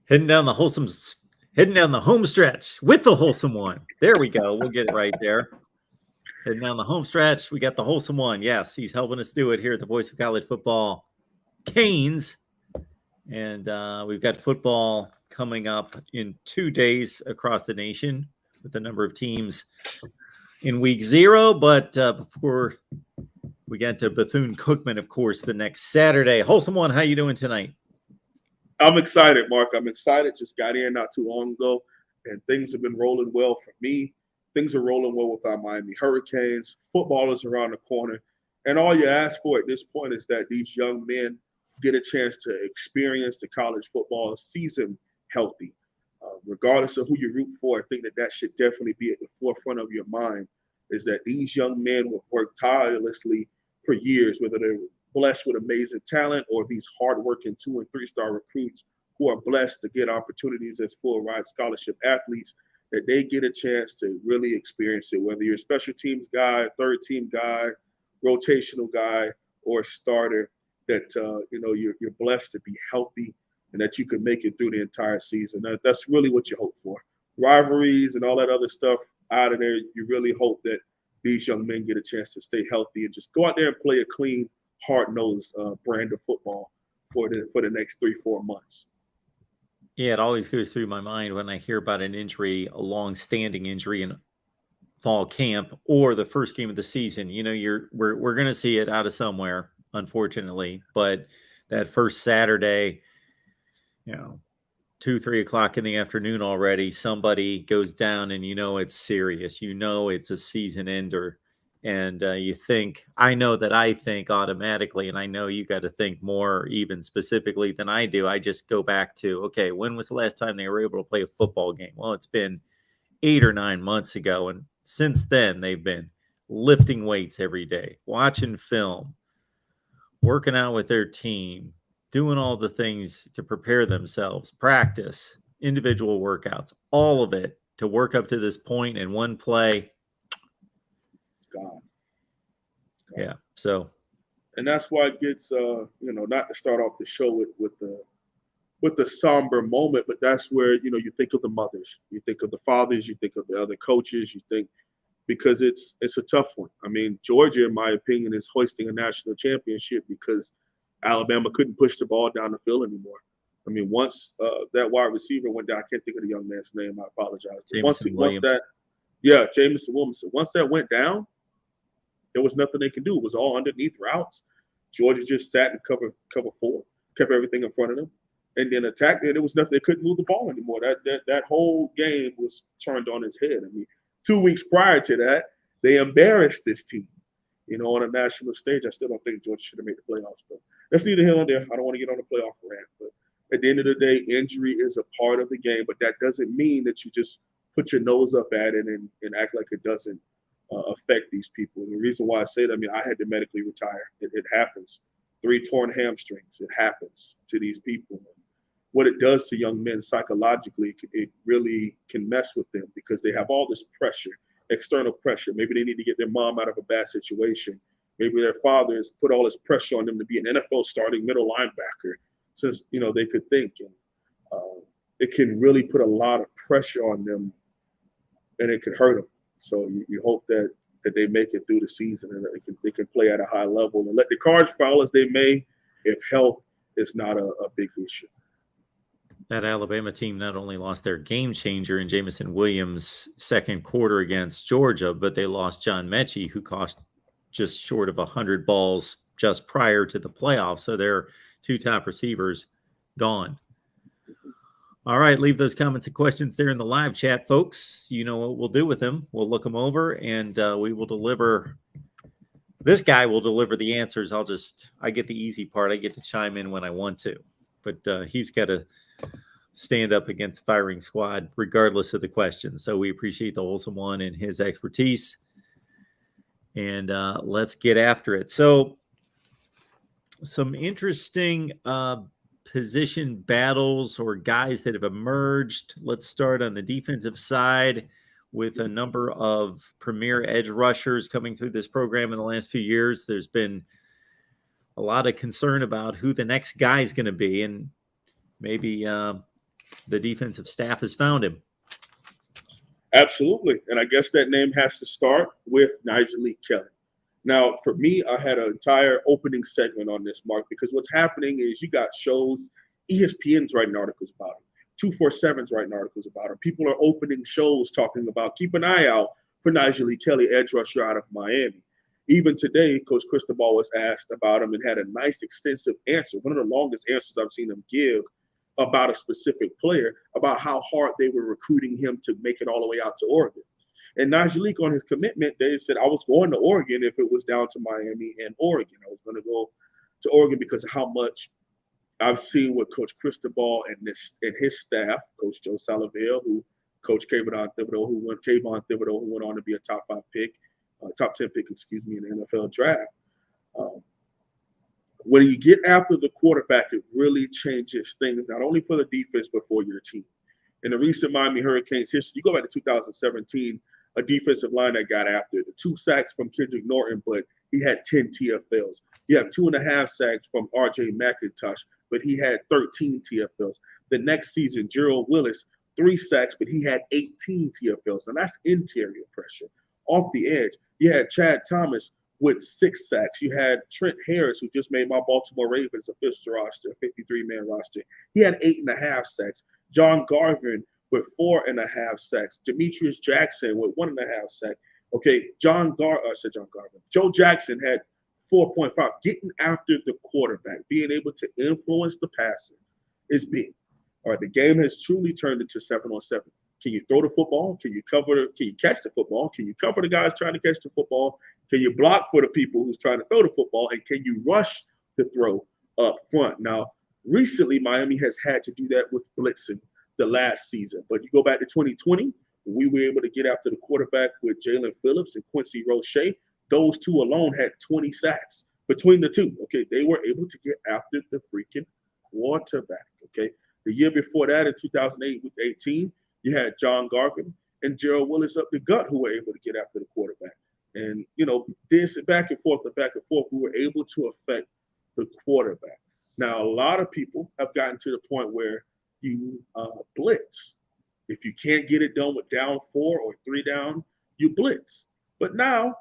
Heading down the heading down the home stretch with the wholesome one. There we go. We'll get it right there. Heading down the home stretch, we got the wholesome one. Yes, he's helping us do it here at the Voice of College Football, Canes. And we've got football coming up in 2 days across the nation with a number of teams in week 0. But before we get to Bethune-Cookman, of course, the next Saturday. Wholesome one, how you doing tonight? I'm excited, Mark. I'm excited. Just got here not too long ago, and things have been rolling well for me. Things are rolling well with our Miami Hurricanes. Football is around the corner. And all you ask for at this point is that these young men get a chance to experience the college football season healthy. Regardless of who you root for, I think that should definitely be at the forefront of your mind, is that these young men have worked tirelessly for years, whether they're blessed with amazing talent or these hardworking 2- and 3-star recruits who are blessed to get opportunities as full-ride scholarship athletes, that they get a chance to really experience it, whether you're a special teams guy, third-team guy, rotational guy, or a starter, that you're blessed to be healthy and that you can make it through the entire season. That's really what you hope for. Rivalries and all that other stuff out of there, you really hope that these young men get a chance to stay healthy and just go out there and play a clean, hard-nosed brand of football for the next 3-4 months. Yeah, it always goes through my mind when I hear about an injury, a long-standing injury in fall camp or the first game of the season. You know, we're going to see it out of somewhere, unfortunately. But that first Saturday, 2-3 o'clock in the afternoon already, somebody goes down, and it's serious. It's a season ender. And I think automatically, and I know you got to think more even specifically than I do. I just go back to, okay, when was the last time they were able to play a football game? Well, it's been 8 or 9 months ago. And since then, they've been lifting weights every day, watching film, working out with their team, doing all the things to prepare themselves, practice, individual workouts, all of it to work up to this point in one play. God. Yeah. So, and that's why it gets not to start off the show with the somber moment, but that's where you think of the mothers, you think of the fathers, you think of the other coaches, you think, because it's a tough one. I mean, Georgia, in my opinion, is hoisting a national championship because Alabama couldn't push the ball down the field anymore. I mean, once that wide receiver went down, I can't think of the young man's name. I apologize. Jameson Williams. Jamison Williamson. Once that went down, there was nothing they could do. It was all underneath routes. Georgia just sat and cover 4, kept everything in front of them, and then attacked it. There was nothing. They couldn't move the ball anymore. That whole game was turned on its head. I mean, 2 weeks prior to that, they embarrassed this team, on a national stage. I still don't think Georgia should have made the playoffs, but that's neither here nor there. I don't want to get on a playoff rant, but at the end of the day, injury is a part of the game, but that doesn't mean that you just put your nose up at it and act like it doesn't affect these people. And the reason why I say that, I had to medically retire. It happens. 3 torn hamstrings. It happens to these people. What it does to young men psychologically, it really can mess with them because they have all this pressure, external pressure. Maybe they need to get their mom out of a bad situation. Maybe their father has put all this pressure on them to be an NFL starting middle linebacker since, they could think. And it can really put a lot of pressure on them, and it could hurt them. So you hope that they make it through the season and they can play at a high level and let the cards fall as they may if health is not a big issue. That Alabama team not only lost their game changer in Jameson Williams' second quarter against Georgia, but they lost John Mechie, who cost just short of 100 balls just prior to the playoffs. So their 2 top receivers gone. All right, leave those comments and questions there in the live chat, folks. You know what we'll do with them. We'll look them over, and we will deliver. This guy will deliver the answers. I get the easy part. I get to chime in when I want to. But he's got to stand up against firing squad regardless of the question. So we appreciate the wholesome one and his expertise. And let's get after it. So some interesting position battles or guys that have emerged. Let's start on the defensive side with a number of premier edge rushers coming through this program in the last few years. There's been a lot of concern about who the next guy is going to be, and maybe the defensive staff has found him. Absolutely. And I guess that name has to start with Nigel Kelly. Now, for me, I had an entire opening segment on this, Mark, because what's happening is you got shows, ESPN's writing articles about him, 247's writing articles about him. People are opening shows talking about, keep an eye out for Nigel Kelly, edge rusher out of Miami. Even today, Coach Cristobal was asked about him and had a nice, extensive answer, one of the longest answers I've seen him give about a specific player, about how hard they were recruiting him to make it all the way out to Oregon. And Najee on his commitment, they said, I was going to Oregon if it was down to Miami and Oregon. I was going to go to Oregon because of how much I've seen with Coach Cristobal and his staff, Coach Joe Salaville, who Coach Kayvon Thibodeau, who went on to be a top 10 pick, in the NFL draft. When you get after the quarterback, it really changes things, not only for the defense, but for your team. In the recent Miami Hurricanes history, you go back to 2017, a defensive line that got after it. The 2 sacks from Kendrick Norton, but he had 10 TFLs. You have 2.5 sacks from R.J. McIntosh, but he had 13 TFLs. The next season, Gerald Willis, 3 sacks, but he had 18 TFLs. And that's interior pressure. Off the edge, you had Chad Thomas with 6 sacks. You had Trent Harris, who just made my Baltimore Ravens official roster, a 53-man roster. He had 8.5 sacks. John Garvin with 4.5 sacks. Demetrius Jackson with 1.5 sacks. Okay, Joe Jackson had 4.5. Getting after the quarterback, being able to influence the passing is big. All right, the game has truly turned into 7-on-7. Can you throw the football? Can you catch the football? Can you cover the guys trying to catch the football? Can you block for the people who's trying to throw the football? And can you rush the throw up front? Now, recently, Miami has had to do that with blitzing the last season. But you go back to 2020, we were able to get after the quarterback with Jalen Phillips and Quincy Roche. Those two alone had 20 sacks between the two. Okay, they were able to get after the freaking quarterback. Okay, the year before that, in 2018, you had John Garvin and Gerald Willis up the gut who were able to get after the quarterback. And, this back and forth, we were able to affect the quarterback. Now, a lot of people have gotten to the point where you blitz. If you can't get it done with down 4 or 3 down, you blitz. But now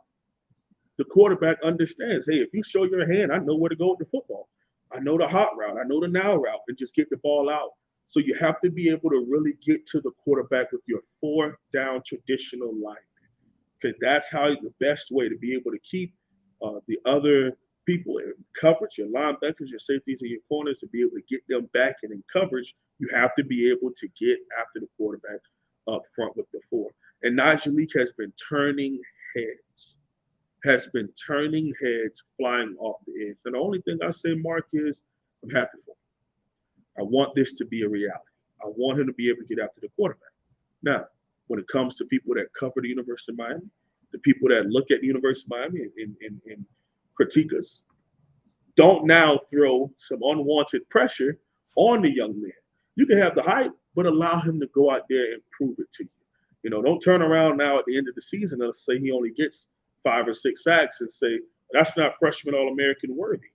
the quarterback understands, hey, if you show your hand, I know where to go with the football. I know the hot route. I know the now route, and just get the ball out. So you have to be able to really get to the quarterback with your 4-down traditional lineman. Because that's how the best way to be able to keep the other people in coverage, your linebackers, your safeties, and your corners, to be able to get them back and in coverage, you have to be able to get after the quarterback up front with the 4. And Nigel has been turning heads, flying off the edge. And the only thing I say, Mark, is I'm happy for him. I want this to be a reality. I want him to be able to get after the quarterback. Now, when it comes to people that cover the University of Miami, the people that look at the University of Miami and critique us, don't now throw some unwanted pressure on the young man. You can have the hype, but allow him to go out there and prove it to you. Don't turn around now at the end of the season and say he only gets 5 or 6 sacks and say, that's not freshman All-American worthy.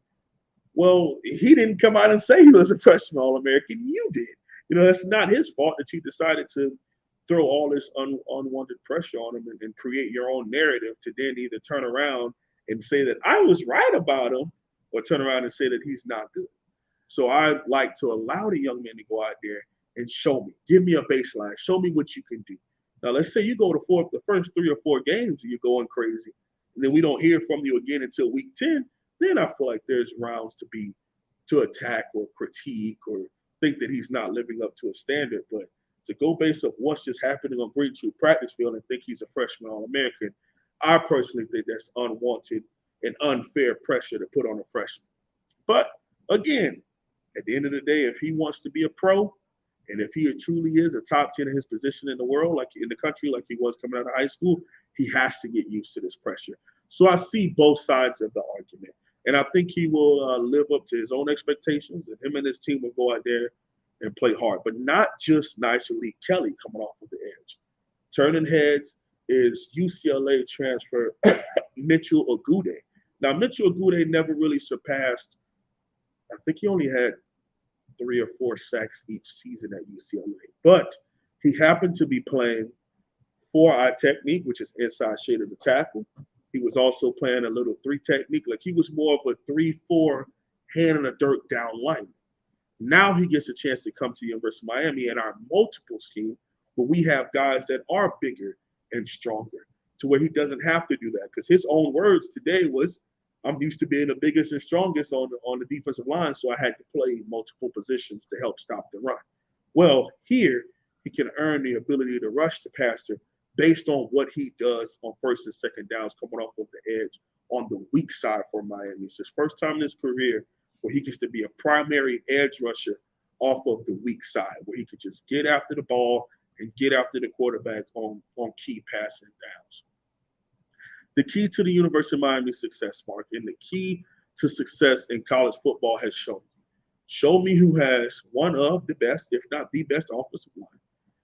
Well, he didn't come out and say he was a freshman All-American. You did. That's not his fault that you decided to throw all this unwanted pressure on him and create your own narrative to then either turn around and say that I was right about him or turn around and say that he's not good. So I like to allow the young man to go out there and show me. Give me a baseline. Show me what you can do. Now, let's say you go to the first 3 or 4 games and you're going crazy, and then we don't hear from you again until week 10, then I feel like there's rounds to attack or critique or think that he's not living up to a standard. But to go based off what's just happening on Green Tree practice field and think he's a freshman All-American, I personally think that's unwanted and unfair pressure to put on a freshman. But again, at the end of the day, if he wants to be a pro, and if he truly is a top 10 in his position in the world, like in the country, like he was coming out of high school, he has to get used to this pressure. So I see both sides of the argument. And I think he will live up to his own expectations, and him and his team will go out there and play hard. But not just Nigel Kelly coming off of the edge. Turning heads is UCLA transfer Mitchell Agude. Now, Mitchell Agude never really surpassed, I think he only had 3 or 4 sacks each season at UCLA. But he happened to be playing 4-eye technique, which is inside shade of the tackle. He was also playing a little 3 technique. Like he was more of a 3-4 hand in the dirt down line. Now he gets a chance to come to University of Miami in our multiple scheme, where we have guys that are bigger and stronger, to where he doesn't have to do that. Because his own words today was, I'm used to being the biggest and strongest on the defensive line, so I had to play multiple positions to help stop the run. Well, here he can earn the ability to rush the passer based on what he does on first and second downs coming off of the edge on the weak side for Miami. It's his first time in his career where he gets to be a primary edge rusher off of the weak side, where he could just get after the ball and get after the quarterback on key passing downs. The key to the University of Miami's success, Mark, and the key to success in college football has shown. Show me who has one of the best, if not the best offensive line.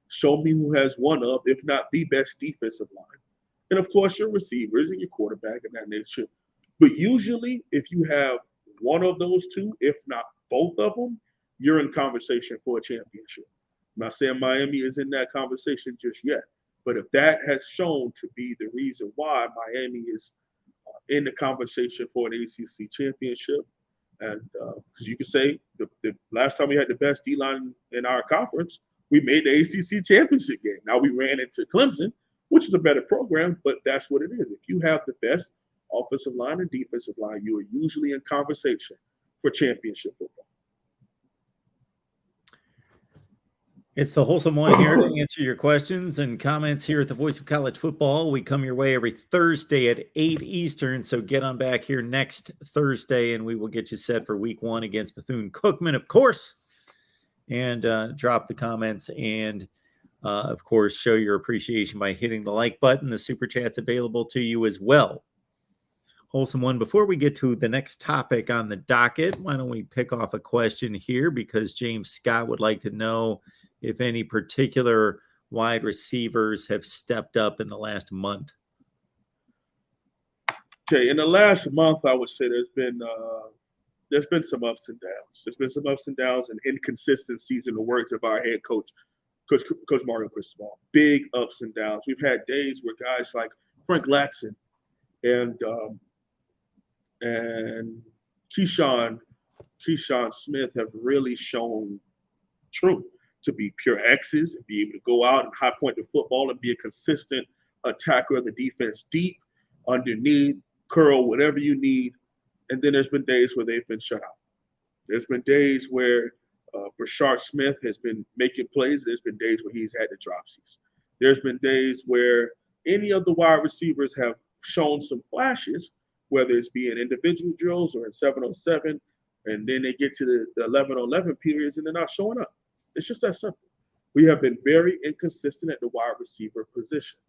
Show me who has one of, if not the best defensive line. And of course, your receivers and your quarterback and that nature. But usually, if you have one of those two, if not both of them, you're in conversation for a championship. I'm not saying Miami is in that conversation just yet, but if that has shown to be the reason why Miami is in the conversation for an ACC championship, and because you could say the last time we had the best D-line in our conference, we made the ACC championship game. Now we ran into Clemson, which is a better program, but that's what it is. If you have the best offensive line and defensive line, you are usually in conversation for championship football. It's the Wholesome One here to answer your questions and comments here at the Voice of College Football. We come your way every Thursday at 8 Eastern, so get on back here next Thursday, and we will get you set for week 1 against Bethune-Cookman, of course, and drop the comments and, of course, show your appreciation by hitting the like button. The Super Chat's available to you as well. Wholesome One, before we get to the next topic on the docket, why don't we pick off a question here, because James Scott would like to know if any particular wide receivers have stepped up in the last month. Okay, in the last month, I would say there's been some ups and downs. There's been some ups and downs and inconsistencies in the words of our head coach, Coach MarkRogersTV. Big ups and downs. We've had days where guys like Frank Latson and Keyshawn Smith have really shown true to be pure X's and be able to go out and high point the football and be a consistent attacker of the defense, deep, underneath, curl, whatever you need. And then there's been days where they've been shut out. There's been days where Brashard Smith has been making plays. There's been days where he's had the dropsies. There's been days where any of the wide receivers have shown some flashes, whether it's being individual drills or in 7-on-7, and then they get to the 11-on-11 periods and they're not showing up. It's just that simple. We have been very inconsistent at the wide receiver position.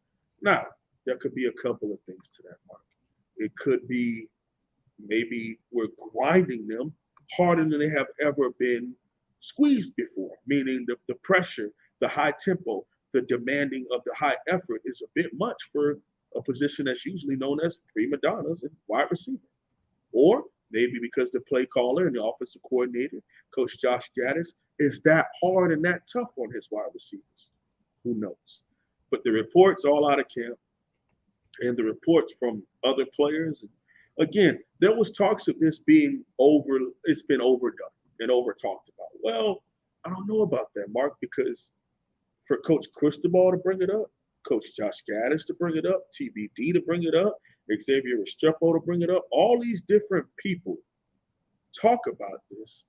Now, there could be a couple of things to that, Mark. It could be maybe we're grinding them harder than they have ever been squeezed before, meaning the pressure, the high tempo, the demanding of the high effort is a bit much for a position that's usually known as prima donnas and wide receiver. Or maybe because the play caller and the offensive coordinator, Coach Josh Gaddis, is that hard and that tough on his wide receivers. Who knows? But the reports all out of camp and the reports from other players, again, there was talks of this being it's been overdone and over talked about. Well, I don't know about that, Mark, because for Coach Cristobal to bring it up, Coach Josh Gaddis to bring it up, TBD to bring it up, Xavier Restrepo to bring it up, all these different people talk about this,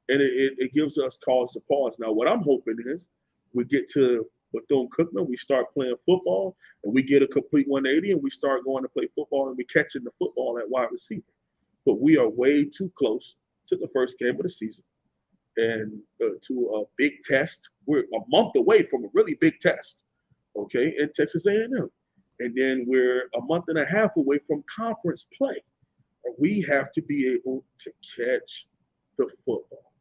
and it gives us cause to pause. Now, what I'm hoping is we get to Bethune-Cookman, we start playing football, and we get a complete 180, and we start going to play football, and we catching the football at wide receiver. But we are way too close to the first game of the season and to a big test. We're a month away from a really big test, okay, in Texas A&M. And then we're a month and a half away from conference play. We have to be able to catch the football.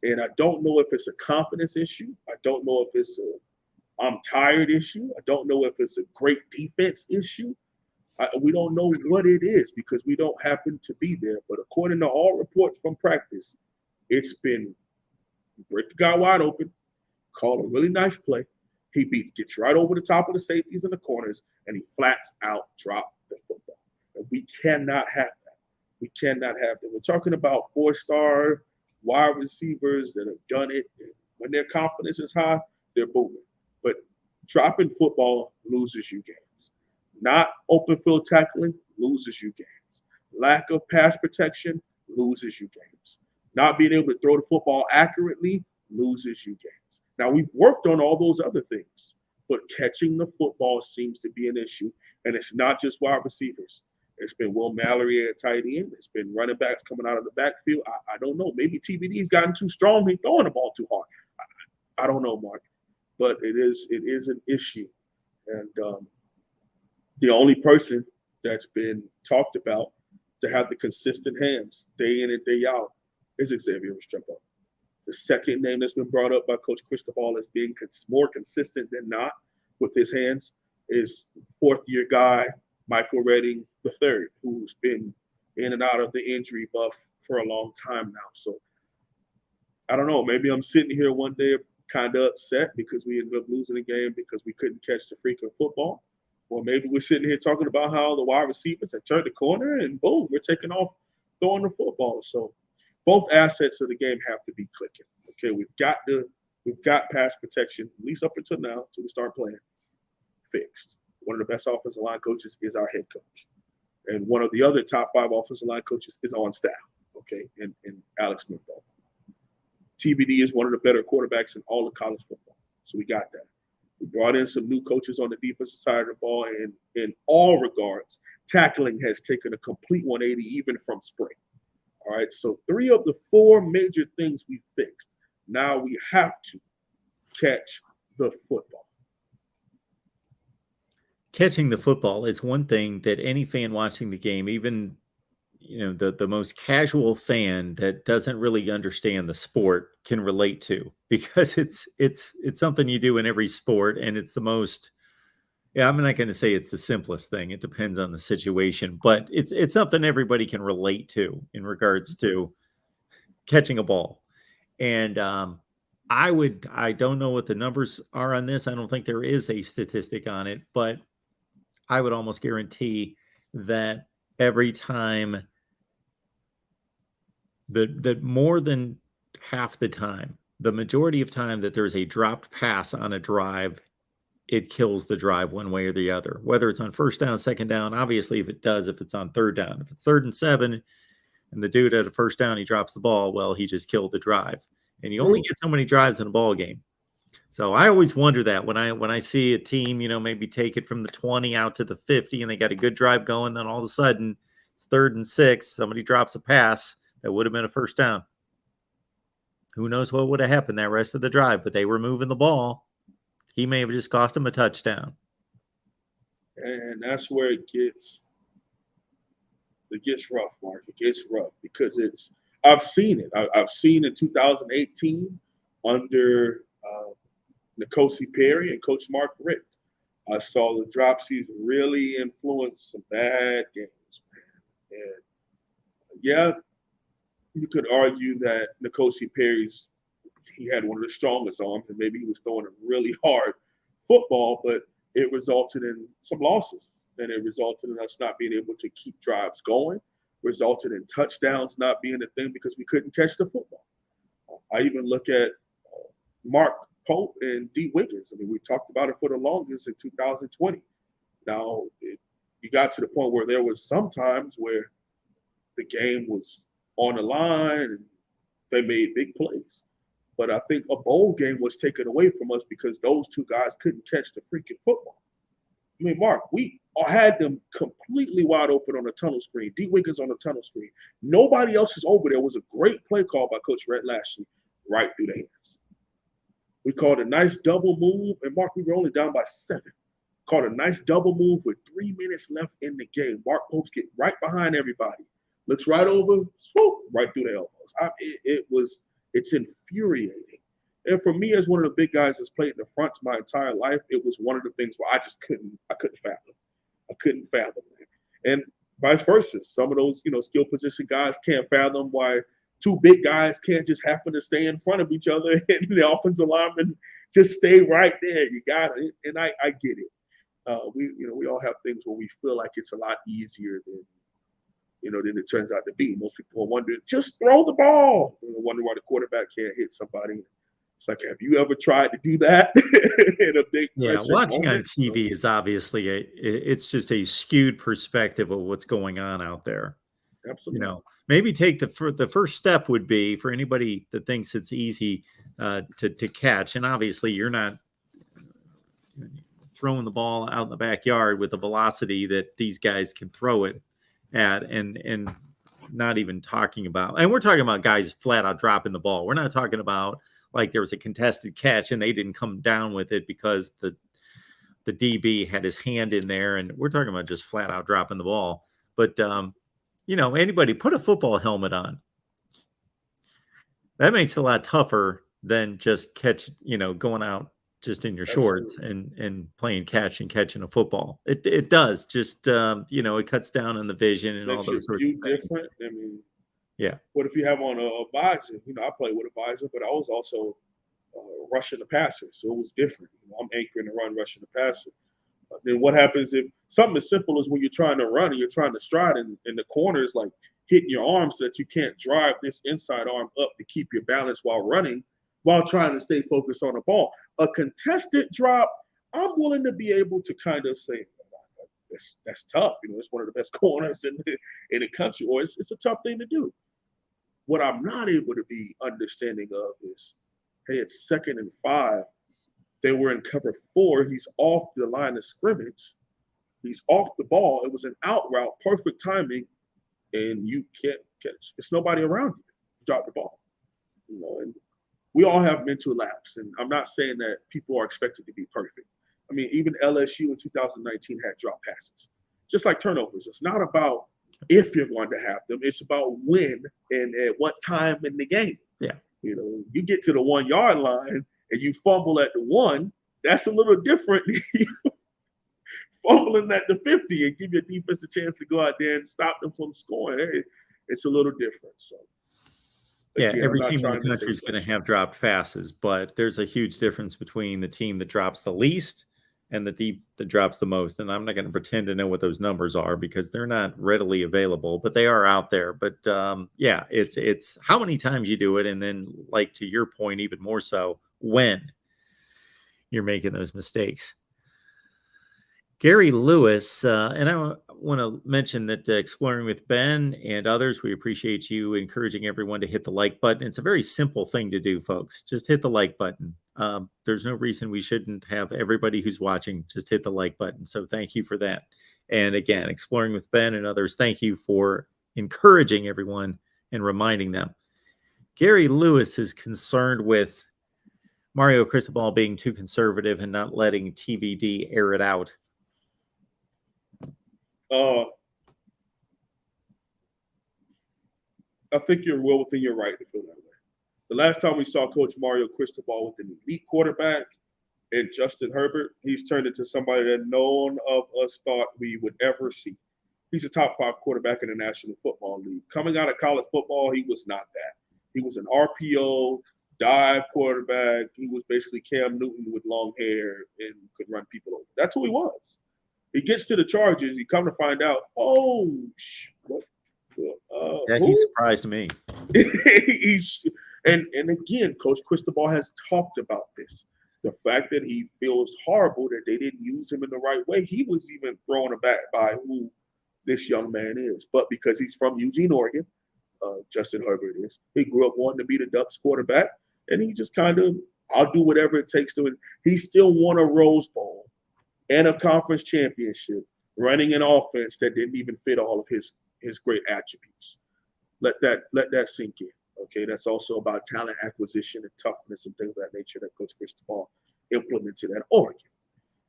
And I don't know if it's a confidence issue. I don't know if it's a I'm tired issue. I don't know if it's a great defense issue. We don't know what it is because we don't happen to be there. But according to all reports from practice, it's been break the guy wide open, call a really nice play. He gets right over the top of the safeties and the corners, and he flats out drop the football. And we cannot have that. We cannot have that. We're talking about 4-star wide receivers that have done it. And when their confidence is high, they're booming. But dropping football loses you games. Not open field tackling loses you games. Lack of pass protection loses you games. Not being able to throw the football accurately loses you games. Now, we've worked on all those other things, but catching the football seems to be an issue. And it's not just wide receivers. It's been Will Mallory at tight end. It's been running backs coming out of the backfield. I don't know. Maybe TBD's gotten too strong. He's throwing the ball too hard. I don't know, Mark. But it is an issue. And the only person that's been talked about to have the consistent hands day in and day out is Xavier Restrepo. The second name that's been brought up by Coach Cristobal as being more consistent than not with his hands is fourth-year guy Michael Redding III, who's been in and out of the injury buff for a long time now. So I don't know. Maybe I'm sitting here one day kind of upset because we ended up losing the game because we couldn't catch the freaking football. Or maybe we're sitting here talking about how the wide receivers have turned the corner and boom, we're taking off throwing the football. So both assets of the game have to be clicking. Okay, we've got pass protection, at least up until now, until we start playing, fixed. One of the best offensive line coaches is our head coach. And one of the other top 5 offensive line coaches is on staff, okay, in Alex Smith. TBD is one of the better quarterbacks in all of college football. So we got that. We brought in some new coaches on the defensive side of the ball, and in all regards, tackling has taken a complete 180 even from spring. All right, so 3 of the 4 major things we fixed. Now we have to catch the football. Catching the football is one thing that any fan watching the game, even the most casual fan that doesn't really understand the sport, can relate to, because it's something you do in every sport, and it's the most. Yeah, I'm not going to say it's the simplest thing. It depends on the situation, but it's something everybody can relate to in regards to catching a ball. And I don't know what the numbers are on this. I don't think there is a statistic on it, but I would almost guarantee that every time that more than half the time, the majority of time that there's a dropped pass on a drive, it kills the drive one way or the other, whether it's on first down, second down. Obviously, if it's on third down, if it's 3rd and 7 and the dude at a first down, he drops the ball, well, he just killed the drive. And you only get so many drives in a ball game. So I always wonder that when I see a team, maybe take it from the 20 out to the 50 and they got a good drive going, then all of a sudden it's 3rd and 6, somebody drops a pass that would have been a first down. Who knows what would have happened that rest of the drive, but they were moving the ball. He may have just cost him a touchdown. And that's where it gets rough, Mark. It gets rough because I've seen it. I've seen in 2018 under N'Kosi Perry and Coach Mark Richt. I saw the dropsies really influence some bad games, man. And yeah, you could argue that N'Kosi Perry's he had one of the strongest arms, and maybe he was throwing a really hard football, but it resulted in some losses, and it resulted in us not being able to keep drives going, resulted in touchdowns not being a thing because we couldn't catch the football. I even look at Mark Pope and D. Wiggins. I mean, we talked about it for the longest in 2020. Now, you got to the point where there was some times where the game was on the line and they made big plays. But I think a bowl game was taken away from us because those 2 guys couldn't catch the freaking football. I mean, Mark, we had them completely wide open on a tunnel screen. D. Wiggins on a tunnel screen. Nobody else is over there. It was a great play call by Coach Rhett Lashley right through the hands. We called a nice double move, and Mark, we were only down by 7. Called a nice double move with 3 minutes left in the game. Mark Pope's get right behind everybody. Looks right over, swoop, right through the elbows. It's infuriating. And for me, as one of the big guys that's played in the front my entire life, it was one of the things where I couldn't fathom. I couldn't fathom it. And vice versa. Some of those, skill position guys can't fathom why two big guys can't just happen to stay in front of each other and the offensive lineman just stay right there. You got it. And I get it. We all have things where we feel like it's a lot easier than it turns out to be. Most people are wondering, just throw the ball. Wonder why the quarterback can't hit somebody. It's like, have you ever tried to do that in a big pressure watching moment? on TV is obviously it's just a skewed perspective of what's going on out there. Absolutely. Maybe take the first step would be for anybody that thinks it's easy to catch, and obviously you're not throwing the ball out in the backyard with the velocity that these guys can throw it at, and not even talking about, and we're talking about guys flat out dropping the ball. We're not talking about like there was a contested catch and they didn't come down with it because the DB had his hand in there, and we're talking about just flat out dropping the ball. But anybody put a football helmet on. That makes it a lot tougher than just going out just in your shorts and playing catch and catching a football. It does just it cuts down on the vision and all those sorts of things. Different. I mean, yeah. What if you have on a visor? I play with a visor, but I was also rushing the passer, so it was different. I'm anchoring the run, rushing the passer. Then what happens if something as simple as when you're trying to run and you're trying to stride and the corner is like hitting your arm so that you can't drive this inside arm up to keep your balance while running, while trying to stay focused on the ball. A contested drop, I'm willing to be able to kind of say, that's tough. It's one of the best corners in the country, or it's a tough thing to do. What I'm not able to be understanding of is, hey, it's 2nd and 5. They were in cover 4. He's off the line of scrimmage. He's off the ball. It was an out route, perfect timing, and you can't catch. It's nobody around you. Drop the ball. And we all have mental lapse, and I'm not saying that people are expected to be perfect. I mean, even LSU in 2019 had drop passes, just like turnovers. It's not about if you're going to have them. It's about when and at what time in the game. Yeah. You get to the 1 yard line and you fumble at the 1, that's a little different than fumbling at the 50 and give your defense a chance to go out there and stop them from scoring. It's a little different. So, again, every team in the country is going to have dropped passes, but there's a huge difference between the team that drops the least and the team that drops the most. And I'm not going to pretend to know what those numbers are because they're not readily available, but they are out there. But it's how many times you do it. And then, like, to your point, even more so when you're making those mistakes. Gary Lewis, and I want to mention that Exploring with Ben and others, we appreciate you encouraging everyone to hit the like button. It's a very simple thing to do, folks. Just hit the like button. There's no reason we shouldn't have everybody who's watching just hit the like button. So thank you for that. And again, Exploring with Ben and others, thank you for encouraging everyone and reminding them. Gary Lewis is concerned with Mario Cristobal being too conservative and not letting TVD air it out. I think you're well within your right to feel that way. The last time we saw Coach Mario Cristobal with an elite quarterback and Justin Herbert, he's turned into somebody that none of us thought we would ever see. He's a top 5 quarterback in the National Football League. Coming out of college football, he was not that. He was an RPO, dive quarterback. He was basically Cam Newton with long hair and could run people over. That's who he was. He gets to the Chargers. You come to find out, he surprised me. And again, Coach Cristobal has talked about this. The fact that he feels horrible that they didn't use him in the right way. He was even thrown aback by who this young man is. But because he's from Eugene, Oregon, Justin Herbert is, he grew up wanting to be the Ducks quarterback, and he just kind of, I'll do whatever it takes to. He still won a Rose Bowl and a conference championship, running an offense that didn't even fit all of his great attributes. Let that sink in. Okay, that's also about talent acquisition and toughness and things of that nature that Coach Cristobal implemented at Oregon.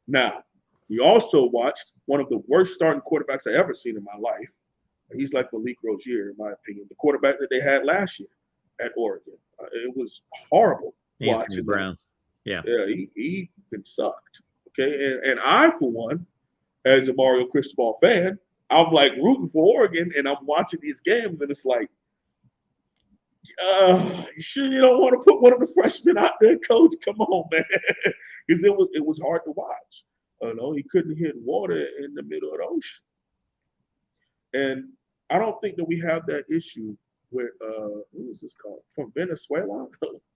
Now, we also watched one of the worst starting quarterbacks I ever seen in my life. He's like Malik Rozier, in my opinion, the quarterback that they had last year at Oregon. It was horrible watching Brown. Yeah, he been sucked. Okay, and I, for one, as a Mario Cristobal fan, I'm like rooting for Oregon, and I'm watching these games, and it's like, You sure you don't want to put one of the freshmen out there, coach? Come on, man, because it was hard to watch. He couldn't hit water in the middle of the ocean, and I don't think that we have that issue with who is this called from Venezuela?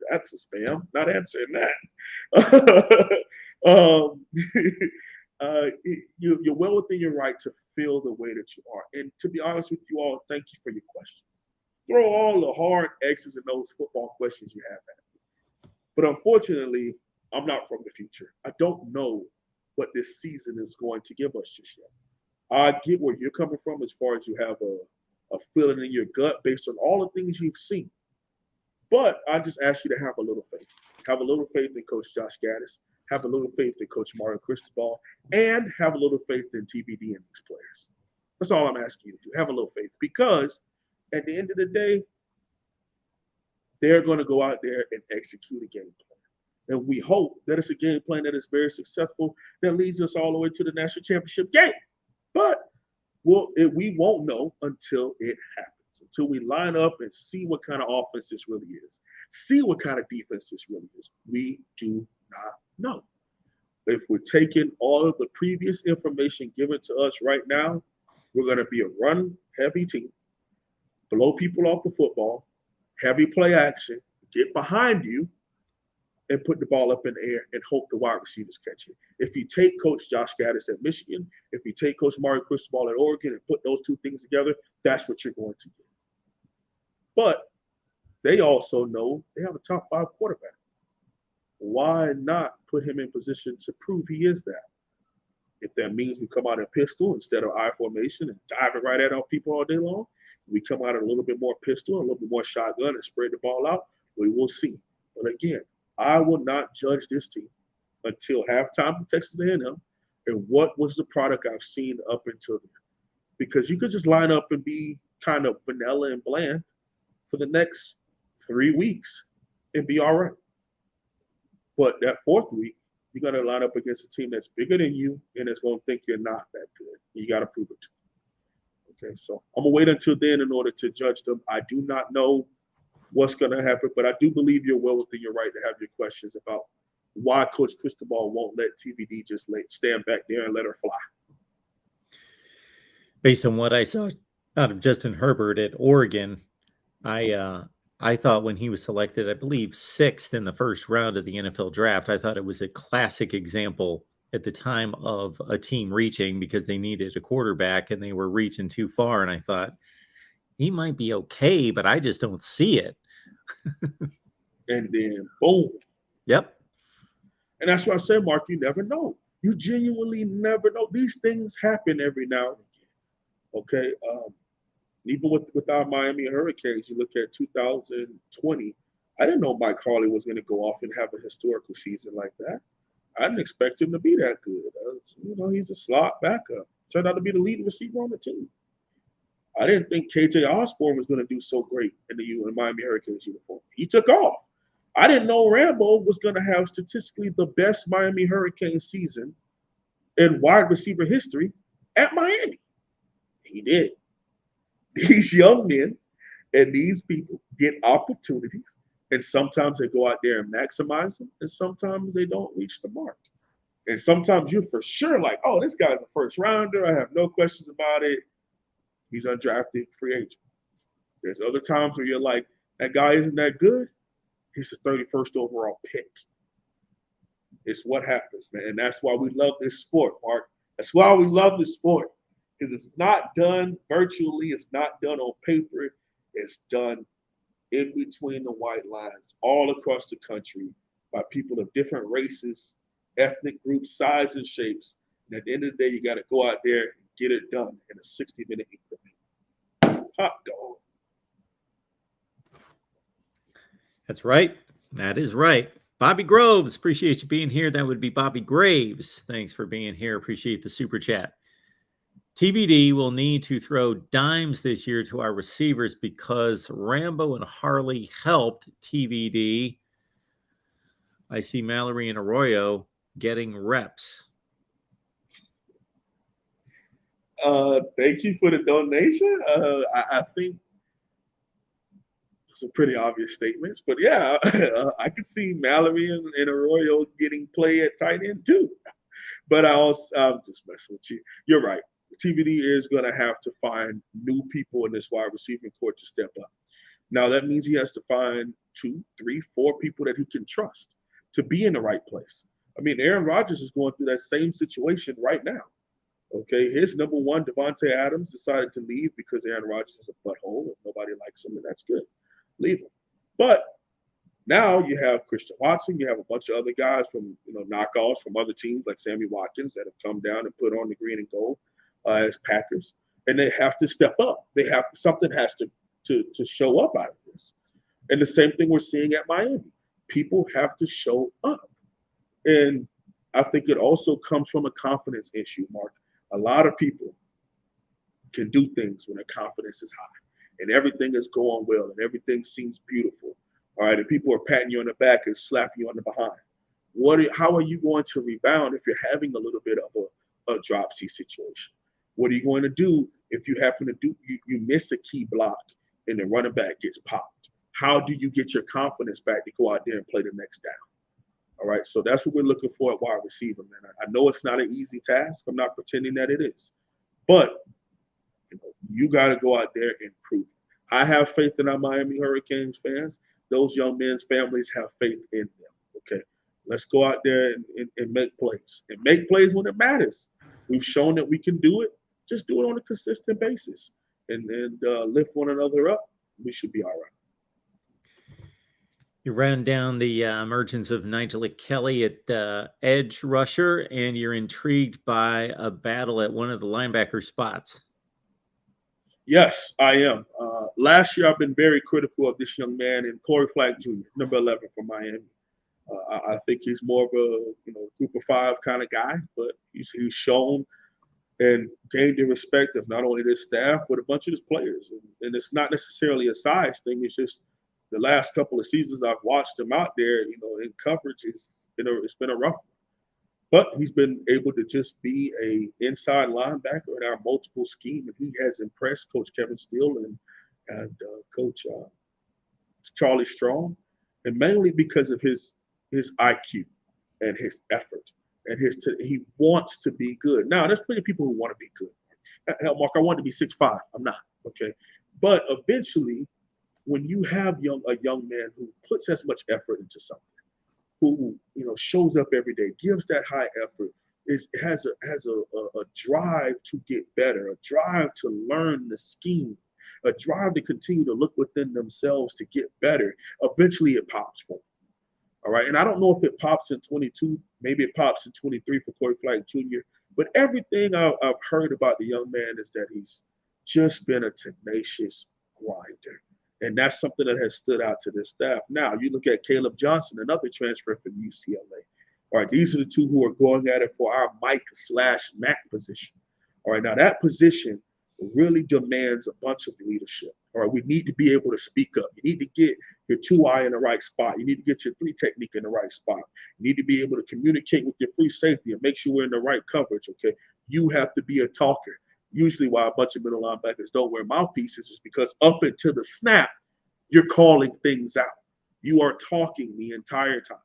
That's a spam. Not answering that. um, you're well within your right to feel the way that you are, and to be honest with you all, thank you for your questions. Throw all the hard X's and those football questions you have at me. But unfortunately, I'm not from the future. I don't know what this season is going to give us just yet. I get where you're coming from as far as you have a feeling in your gut based on all the things you've seen. But I just ask you to have a little faith. Have a little faith in Coach Josh Gaddis. Have a little faith in Coach Mario Cristobal. And have a little faith in TBD and these players. That's all I'm asking you to do. Have a little faith. Because at the end of the day, they're going to go out there and execute a game plan. And we hope that it's a game plan that is very successful that leads us all the way to the national championship game. But we won't know until it happens, until we line up and see what kind of offense this really is, see what kind of defense this really is. We do not know. If we're taking all of the previous information given to us right now, we're going to be a run-heavy team, blow people off the football, heavy play action, get behind you, and put the ball up in the air and hope the wide receivers catch it. If you take Coach Josh Gaddis at Michigan, if you take Coach Mario Cristobal at Oregon and put those two things together, that's what you're going to get. But they also know they have a top 5 quarterback. Why not put him in position to prove he is that? If that means we come out in pistol instead of I formation and diving right at our people all day long, we come out a little bit more pistol, a little bit more shotgun and spread the ball out, we will see. But again, I will not judge this team until halftime of Texas A&M and what was the product I've seen up until then. Because you could just line up and be kind of vanilla and bland for the next 3 weeks and be all right. But that 4th week, you're going to line up against a team that's bigger than you and is going to think you're not that good. You got to prove it to them. Okay, so I'm going to wait until then in order to judge them. I do not know what's going to happen, but I do believe you're well within your right to have your questions about why Coach Cristobal won't let TVD just stand back there and let her fly. Based on what I saw out of Justin Herbert at Oregon, I thought when he was selected, I believe 6th in the first round of the NFL draft, I thought it was a classic example at the time of a team reaching because they needed a quarterback and they were reaching too far. And I thought he might be okay, but I just don't see it. And then boom. Yep. And that's why I say, Mark, you never know. You genuinely never know. These things happen every now and again. Okay. Even with our Miami Hurricanes, you look at 2020, I didn't know Mike Harley was going to go off and have a historical season like that. I didn't expect him to be that good. He's a slot backup. Turned out to be the leading receiver on the team. I didn't think KJ Osborne was going to do so great in the Miami Hurricanes uniform. He took off. I didn't know Rambo was going to have statistically the best Miami Hurricane season in wide receiver history at Miami. He did. These young men and these people get opportunities, and sometimes they go out there and maximize them, and sometimes they don't reach the mark. And sometimes you're for sure like, oh, this guy's a first rounder. I have no questions about it. He's undrafted free agent. There's other times where you're like, that guy isn't that good. He's the 31st overall pick. It's what happens, man. And that's why we love this sport, Mark. That's why we love this sport. Because it's not done virtually. It's not done on paper. It's done in between the white lines all across the country by people of different races, ethnic groups, sizes, and shapes. And at the end of the day, you got to go out there and get it done in a 60-minute increment. Hot dog. That's right. That is right. Bobby Groves, appreciate you being here. That would be Bobby Graves. Thanks for being here. Appreciate the super chat. TBD will need to throw dimes this year to our receivers because Rambo and Harley helped TBD. I see Mallory and Arroyo getting reps. Thank you for the donation. I think some pretty obvious statements. But yeah, I could see Mallory and Arroyo getting play at tight end too. But I'm just messing with you. You're right. TVD is going to have to find new people in this wide receiving core to step up. Now, that means he has to find 2, 3, 4 people that he can trust to be in the right place. I mean, Aaron Rodgers is going through that same situation right now. Okay, his number one, Devontae Adams, decided to leave because Aaron Rodgers is a butthole and nobody likes him, and that's good. Leave him. But now you have Christian Watson, you have a bunch of other guys from knockoffs from other teams like Sammy Watkins that have come down and put on the green and gold as Packers, and they have to step up. Something has to show up out of this. And the same thing we're seeing at Miami. People have to show up. And I think it also comes from a confidence issue, Mark. A lot of people can do things when their confidence is high and everything is going well and everything seems beautiful. All right, and people are patting you on the back and slapping you on the behind. How are you going to rebound if you're having a little bit of a dropsy situation? What are you going to do if you happen to you miss a key block and the running back gets popped? How do you get your confidence back to go out there and play the next down? All right, so that's what we're looking for at wide receiver, man. I know it's not an easy task. I'm not pretending that it is. But you got to go out there and prove it. I have faith in our Miami Hurricanes fans. Those young men's families have faith in them, okay? Let's go out there and make plays. And make plays when it matters. We've shown that we can do it. Just do it on a consistent basis and lift one another up. We should be all right. You ran down the emergence of Nigel Kelly at edge rusher, and you're intrigued by a battle at one of the linebacker spots. Yes, I am. Last year, I've been very critical of this young man in Corey Flack Jr., number 11 from Miami. I think he's more of a group of 5 kind of guy, but he's shown and gained the respect of not only this staff but a bunch of his players. And it's not necessarily a size thing. It's just the last couple of seasons I've watched him out there, in coverage, it's been a rough one. But he's been able to just be a inside linebacker in our multiple scheme, and he has impressed Coach Kevin Steele and Coach Charlie Strong, and mainly because of his IQ and his effort and he wants to be good. Now, there's plenty of people who want to be good. Hell, Mark, I want to be 6'5". I'm not, okay? But eventually, when you have a young man who puts as much effort into something, who shows up every day, gives that high effort, has a drive to get better, a drive to learn the scheme, a drive to continue to look within themselves to get better, eventually it pops for them. All right, and I don't know if it pops in 22, maybe it pops in 23 for Corey Flack Jr., but everything I've heard about the young man is that he's just been a tenacious grinder. And that's something that has stood out to this staff. Now, you look at Caleb Johnson, another transfer from UCLA. All right, these are the two who are going at it for our Mike/Mac position. All right, now that position really demands a bunch of leadership. All right, we need to be able to speak up. You need to get your 2-eye in the right spot. You need to get your 3 technique in the right spot. You need to be able to communicate with your free safety and make sure we're in the right coverage, okay? You have to be a talker. Usually why a bunch of middle linebackers don't wear mouthpieces is because up until the snap, you're calling things out. You are talking the entire time,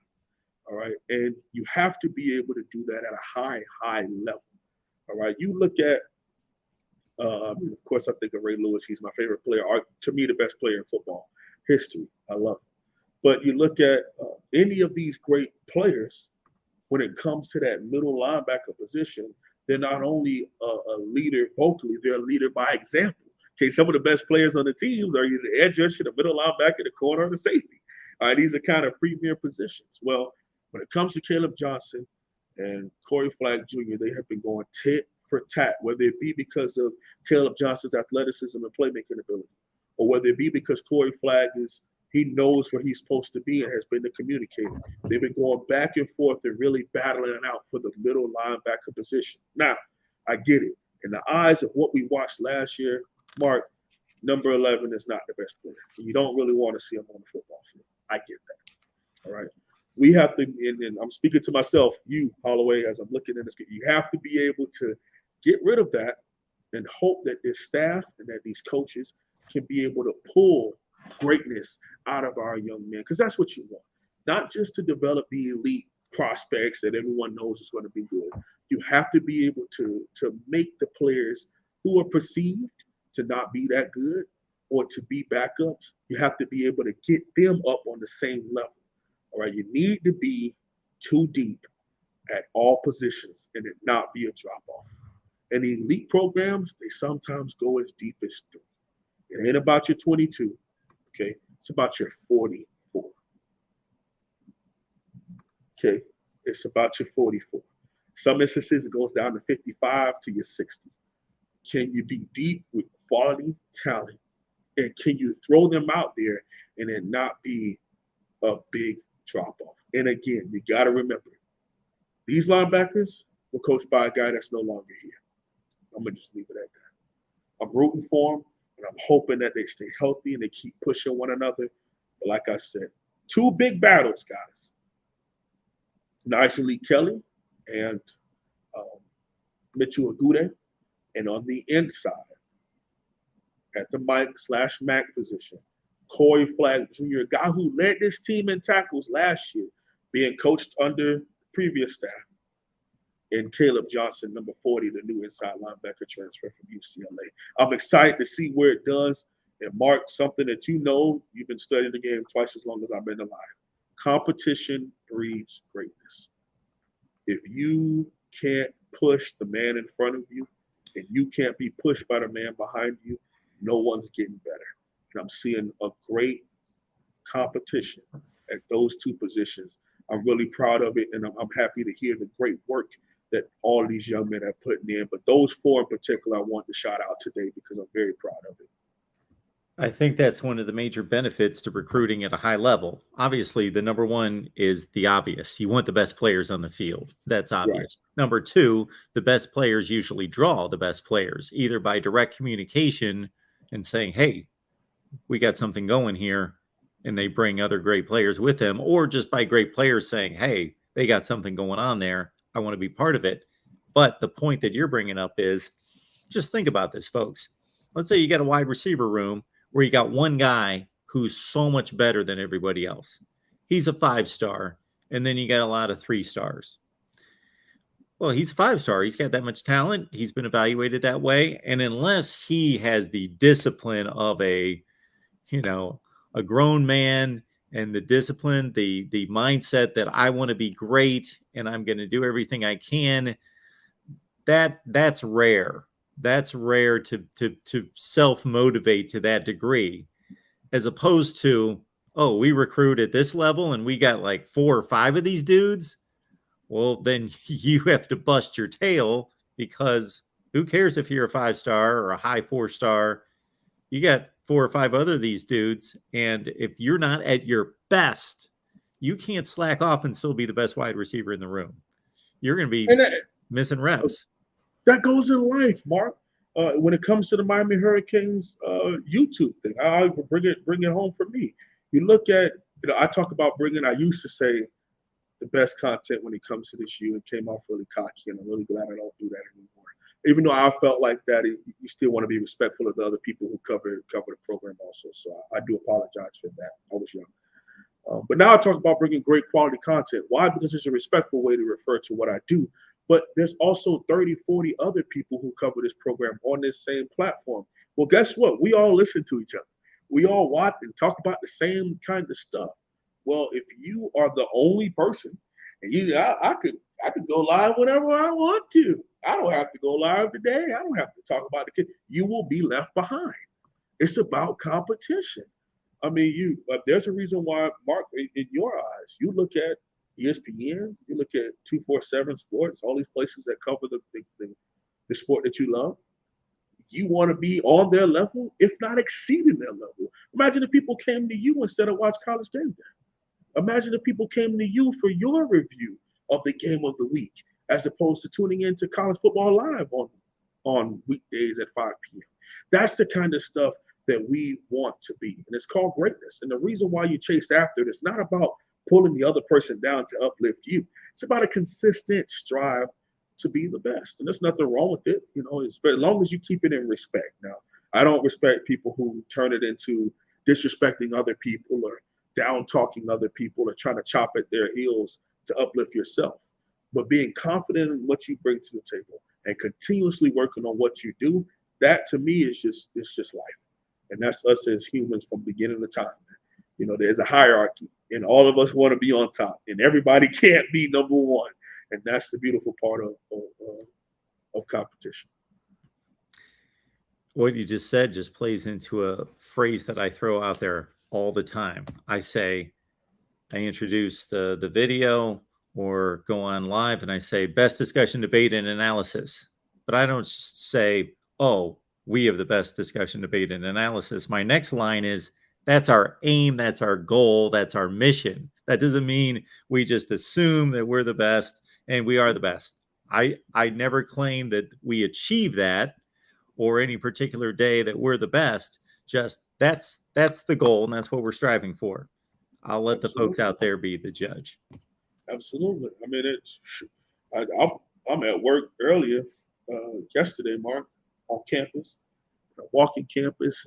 all right? And you have to be able to do that at a high level, all right? You look at, of course, I think of Ray Lewis. He's my favorite player, to me, the best player in football history. I love him. But you look at any of these great players, when it comes to that middle linebacker position, they're not only a leader vocally, they're a leader by example. Okay, some of the best players on the teams are either the edge rusher, the middle linebacker, the corner, or the safety. All right, these are kind of premier positions. Well, when it comes to Caleb Johnson and Corey Flack Jr., they have been going tit for tat, whether it be because of Caleb Johnson's athleticism and playmaking ability, or whether it be because Corey Flack he knows where he's supposed to be and has been the communicator. They've been going back and forth and really battling out for the middle linebacker position. Now, I get it. In the eyes of what we watched last year, Mark, number 11 is not the best player. You don't really want to see him on the football field. I get that. All right. We have to, and I'm speaking to myself, you, Holloway, as I'm looking at this, you have to be able to get rid of that and hope that this staff and that these coaches can be able to pull greatness out of our young men, because that's what you want. Not just to develop the elite prospects that everyone knows is going to be good. You have to be able to make the players who are perceived to not be that good or to be backups. You have to be able to get them up on the same level. All right, you need to be too deep at all positions and it not be a drop off. And the elite programs, they sometimes go as deep as 3. It ain't about your 22, okay? It's about your 44. Okay, it's about your 44. Some instances it goes down to 55 to your 60. Can you be deep with quality talent? And can you throw them out there and it not be a big drop off? And again, you got to remember, these linebackers were coached by a guy that's no longer here. I'm going to just leave it at that. I'm rooting for them, and I'm hoping that they stay healthy and they keep pushing one another. But like I said, 2 big battles, guys. Nigel Lee Kelly and Mitchell Agude. And on the inside, at the Mike/Mac position, Corey Flagg Jr., a guy who led this team in tackles last year, being coached under previous staff. And Caleb Johnson, number 40, the new inside linebacker transfer from UCLA. I'm excited to see where it does. And Mark, something that you know, you've been studying the game twice as long as I've been alive. Competition breeds greatness. If you can't push the man in front of you and you can't be pushed by the man behind you, no one's getting better. And I'm seeing a great competition at those 2 positions. I'm really proud of it, and I'm happy to hear the great work that all of these young men are putting in. But those 4 in particular, I want to shout out today because I'm very proud of it. I think that's one of the major benefits to recruiting at a high level. Obviously, the number one is the obvious. You want the best players on the field. That's obvious. Right. Number 2, the best players usually draw the best players, either by direct communication and saying, hey, we got something going here, and they bring other great players with them, or just by great players saying, hey, they got something going on there. I want to be part of it. But the point that you're bringing up is, just think about this, folks. Let's say you got a wide receiver room where you got one guy who's so much better than everybody else. He's a 5-star, and then you got a lot of 3-stars. Well, he's a 5-star. He's got that much talent. He's been evaluated that way. And unless he has the discipline of a grown man and the discipline, the mindset that I want to be great and I'm going to do everything I can, that's rare. That's rare to self-motivate to that degree, as opposed to, oh, we recruit at this level and we got like 4 or 5 of these dudes. Well, then you have to bust your tail, because who cares if you're a 5-star or a high 4-star? You got 4 or 5 other of these dudes, and if you're not at your best, you can't slack off and still be the best wide receiver in the room. You're going to be missing reps. That goes in life, Mark. When it comes to the Miami Hurricanes YouTube thing, I'll bring it home for me. You look at, I talk about I used to say the best content when it comes to this year, and came off really cocky, and I'm really glad I don't do that anymore. Even though I felt like that, you still want to be respectful of the other people who cover the program also. So I do apologize for that. I was young. But now I talk about bringing great quality content. Why? Because it's a respectful way to refer to what I do. But there's also 30, 40 other people who cover this program on this same platform. Well, guess what? We all listen to each other. We all watch and talk about the same kind of stuff. Well, if you are the only person, and I could go live whenever I want to. I don't have to go live today. I don't have to talk about the kid. You will be left behind. It's about competition. I mean, there's a reason why, Mark, in your eyes, you look at ESPN, you look at 247 Sports, all these places that cover the sport that you love. You want to be on their level, if not exceeding their level. Imagine if people came to you instead of watch College Game Day. Imagine if people came to you for your review of the game of the week, as opposed to tuning into College Football Live on weekdays at 5 p.m. That's the kind of stuff that we want to be. And it's called greatness. And the reason why you chase after it is not about pulling the other person down to uplift you. It's about a consistent strive to be the best. And there's nothing wrong with it. As long as you keep it in respect. Now, I don't respect people who turn it into disrespecting other people or down talking other people or trying to chop at their heels to uplift yourself. But being confident in what you bring to the table and continuously working on what you do, that to me is just life. And that's us as humans from beginning of time. You know, there's a hierarchy, and all of us want to be on top, and everybody can't be number one. And that's the beautiful part of competition. What you just said just plays into a phrase that I throw out there all the time. I introduce the video or go on live and I say best discussion, debate, and analysis. But I don't say, oh, we have the best discussion, debate, and analysis. My next line is, that's our aim, that's our goal, that's our mission. That doesn't mean we just assume that we're the best and we are the best. I never claim that we achieve that or any particular day that we're the best. Just that's the goal and that's what we're striving for. I'll let the folks out there be the judge. Absolutely. I mean, I'm at work earlier yesterday, Mark, on campus, walking campus,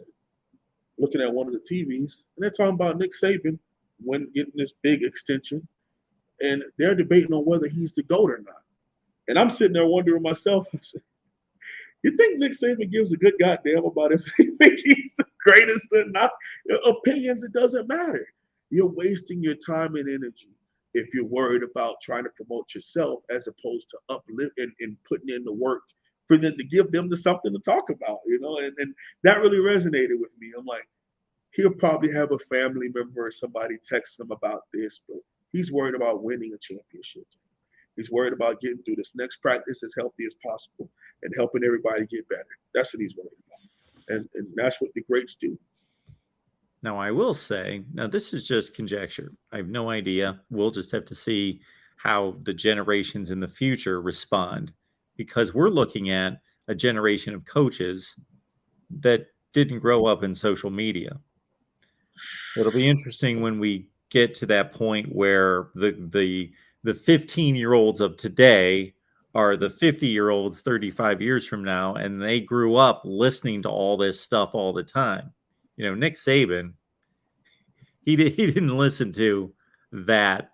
looking at one of the TVs, and they're talking about Nick Saban when getting this big extension, and they're debating on whether he's the GOAT or not. And I'm sitting there wondering myself, you think Nick Saban gives a good goddamn about if he think he's the greatest or not? Opinions, it doesn't matter. You're wasting your time and energy if you're worried about trying to promote yourself as opposed to uplift and putting in the work for them to give them something to talk about, you know? And that really resonated with me. I'm like, he'll probably have a family member or somebody text him about this, but he's worried about winning a championship. He's worried about getting through this next practice as healthy as possible and helping everybody get better. That's what he's worried about. And that's what the greats do. Now, I will say, now this is just conjecture. I have no idea. We'll just have to see how the generations in the future respond, because we're looking at a generation of coaches that didn't grow up in social media. It'll be interesting when we get to that point where the 15-year-olds of today are the 50-year-olds 35 years from now, and they grew up listening to all this stuff all the time. You know, Nick Saban, he didn't listen to that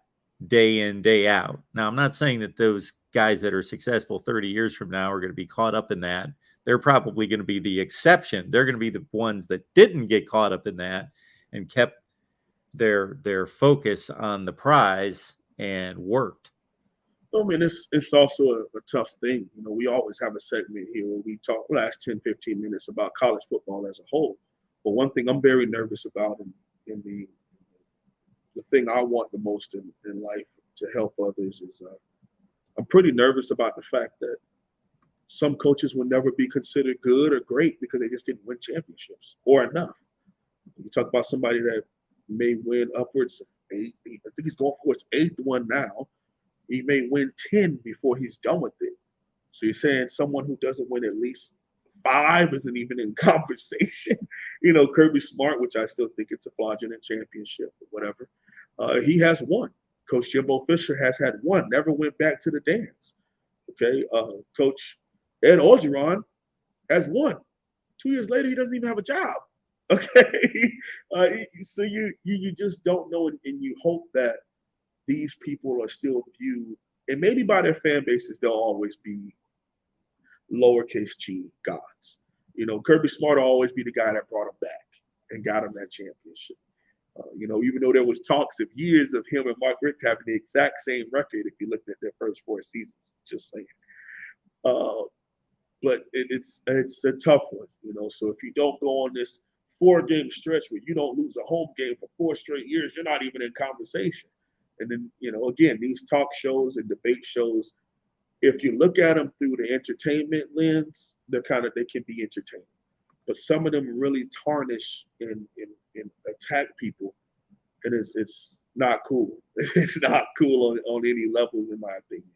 day in, day out. Now, I'm not saying that those guys that are successful 30 years from now are going to be caught up in that. They're probably going to be the exception. They're going to be the ones that didn't get caught up in that and kept their focus on the prize and worked. I mean, it's also a tough thing. You know, we always have a segment here where we talk the last 10, 15 minutes about college football as a whole. But one thing I'm very nervous about in the thing I want the most in life to help others is I'm pretty nervous about the fact that some coaches will never be considered good or great because they just didn't win championships or enough. You talk about somebody that may win upwards of 8. I think he's going for his 8th one now. He may win 10 before he's done with it. So you're saying someone who doesn't win at least 5 isn't even in conversation. You know, Kirby Smart, which I still think it's a fraudulent championship or whatever, he has 1. Coach Jimbo Fisher has had 1, never went back to the dance. Okay, Coach Ed Orgeron has 1. 2 years later, he doesn't even have a job. Okay, so you just don't know, and you hope that these people are still viewed, and maybe by their fan bases, they'll always be lowercase g gods. You know, Kirby Smart will always be the guy that brought him back and got him that championship. You know, even though there was talks of years of him and Mark Richt having the exact same record if you looked at their first 4 seasons, just saying. But it's a tough one, you know. So if you don't go on this 4-game stretch where you don't lose a home game for 4 straight years, you're not even in conversation. And then, you know, again, these talk shows and debate shows, if you look at them through the entertainment lens, they can be entertaining. But some of them really tarnish and attack people, and it's not cool. It's not cool on any levels, in my opinion.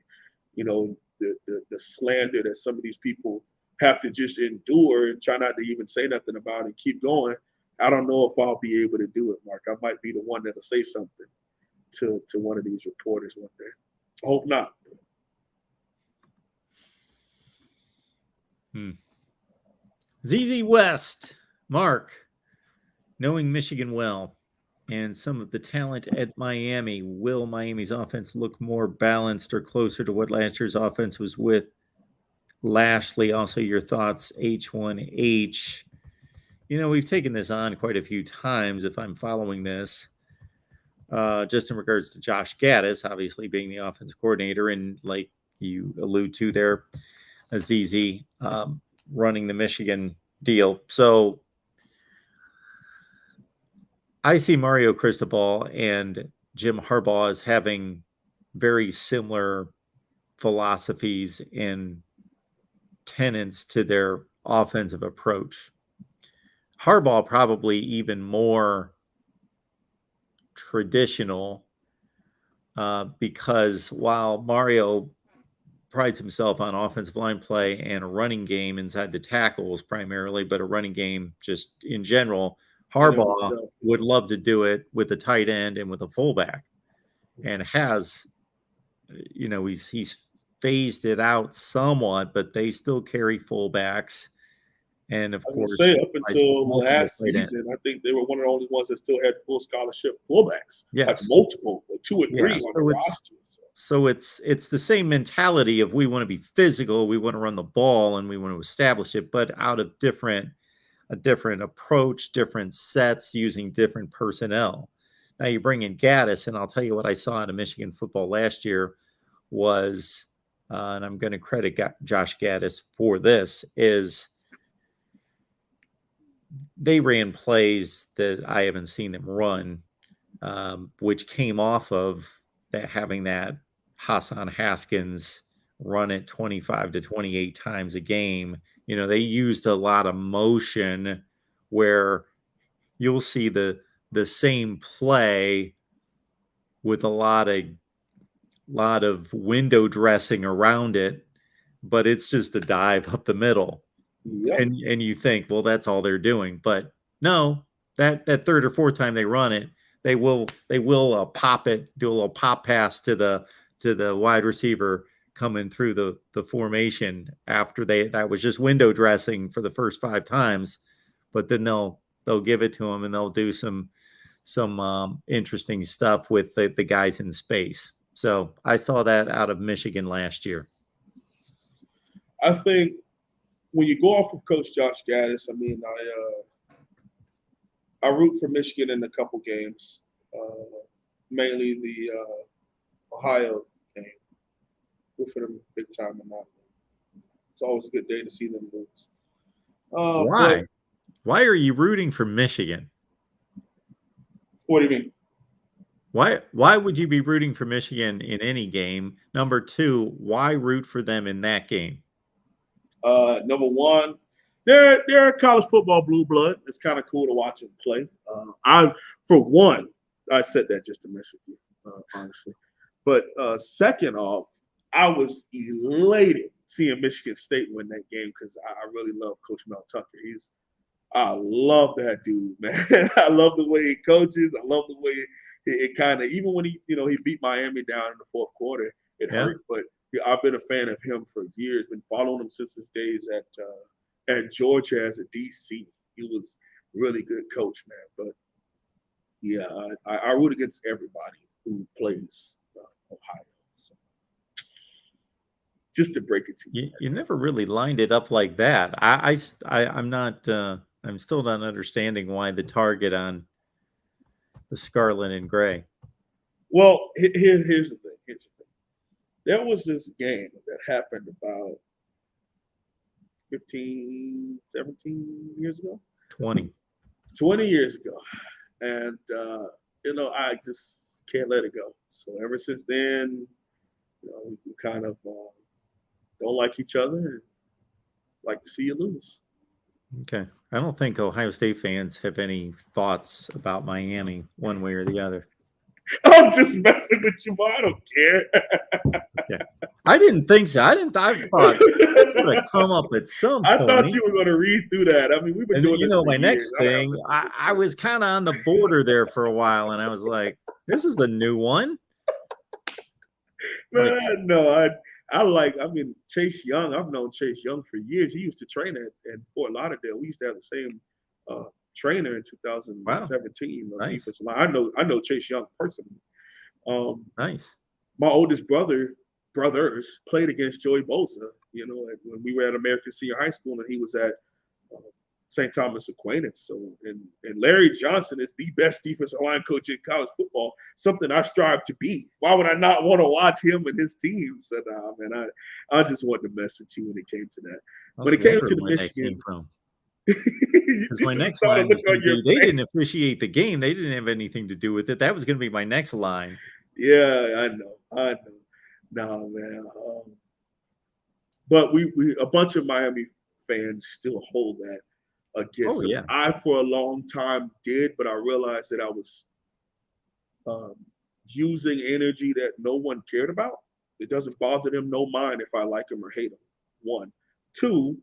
You know, the slander that some of these people have to just endure and try not to even say nothing about and keep going. I don't know if I'll be able to do it, Mark. I might be the one that'll say something to one of these reporters one day. I hope not. ZZ West, Mark, Knowing Michigan well and some of the talent at Miami, will Miami's offense look more balanced or closer to what last year's offense was with Lashley? Also, your thoughts, H1H. We've taken this on quite a few times, if I'm following this, just in regards to Josh Gaddis, obviously being the offensive coordinator, and like you allude to there, Azizi running the Michigan deal. So I see Mario Cristobal and Jim Harbaugh as having very similar philosophies and tenets to their offensive approach. Harbaugh probably even more traditional because while Mario prides himself on offensive line play and a running game inside the tackles primarily, but a running game just in general, Harbaugh would love to do it with a tight end and with a fullback, and has, he's phased it out somewhat, but they still carry fullbacks. And of course, say up until last season, I think they were one of the only ones that still had full scholarship fullbacks. Yes. Like multiple, 2 or 3 on the roster. So it's the same mentality of we want to be physical, we want to run the ball, and we want to establish it, but out of a different approach, different sets, using different personnel. Now you bring in Gaddis, and I'll tell you what I saw out of Michigan football last year was, and I'm going to credit Josh Gaddis for this, is they ran plays that I haven't seen them run, which came off of that having that Hassan Haskins run it 25 to 28 times a game. They used a lot of motion where you'll see the same play with a lot of window dressing around it, but it's just a dive up the middle. Yep. And you think, well, that's all they're doing, but no, that third or fourth time they run it, they will pop it, do a little pop pass to the wide receiver coming through the formation after that was just window dressing for the first 5 times, but then they'll give it to them and they'll do some interesting stuff with the guys in space. So I saw that out of Michigan last year. I think when you go off of Coach Josh Gaddis, I mean, I root for Michigan in a couple games, mainly the Ohio game. Root for them big time or not. It's always a good day to see them lose. Why? Why are you rooting for Michigan? What do you mean? Why would you be rooting for Michigan in any game? Number 2, why root for them in that game? Number 1, they're a college football blue blood. It's kind of cool to watch them play. I said that just to mess with you, honestly. But second off, I was elated seeing Michigan State win that game because I really love Coach Mel Tucker. I love that dude, man. I love the way he coaches. I love the way it kind of, even when he beat Miami down in the fourth quarter, it hurt. But I've been a fan of him for years. Been following him since his days at Georgia as a DC. He was really good coach, man. But yeah, I root against everybody who plays Ohio. So, just to break it to you. You never really lined it up like that. I'm not. I'm still not understanding why the target on the scarlet and gray. Well, here's the thing. There was this game that happened about 15, 17 years ago. 20 years ago. And, I just can't let it go. So ever since then, we kind of don't like each other and like to see you lose. Okay. I don't think Ohio State fans have any thoughts about Miami one way or the other. I'm just messing with you, but I don't care. Yeah. I didn't think so. I thought this would have come up at some point. I thought you were going to read through that. I mean, we've been doing this for my years. next thing, I was kind of on the border there for a while, and I was like, this is a new one. No, I mean, Chase Young. I've known Chase Young for years. He used to train at Fort Lauderdale. We used to have the same trainer in Wow. 2017 on the Nice. defensive line. I know Chase Young personally. Nice. My oldest brothers played against Joey Bosa, when we were at American Senior High School, and he was at uh, St. Thomas Aquinas. So, and Larry Johnson is the best defensive line coach in college football, something I strive to be. Why would I not want to watch him and his team? So, nah, man, I just wanted to mess with you when it came to that. I When was it came to wondering the where that came Michigan, from. you Because my should have next saw the line was look going on to your be they face. didn't officiate the game. They didn't have anything to do with it. That was going to be my next line. Yeah, I know. Nah, man. But we a bunch of Miami fans still hold that against Oh, them. yeah. I for a long time did, but I realized that I was um, using energy that no one cared about. It doesn't bother them no mind if I like them or hate them. One, two.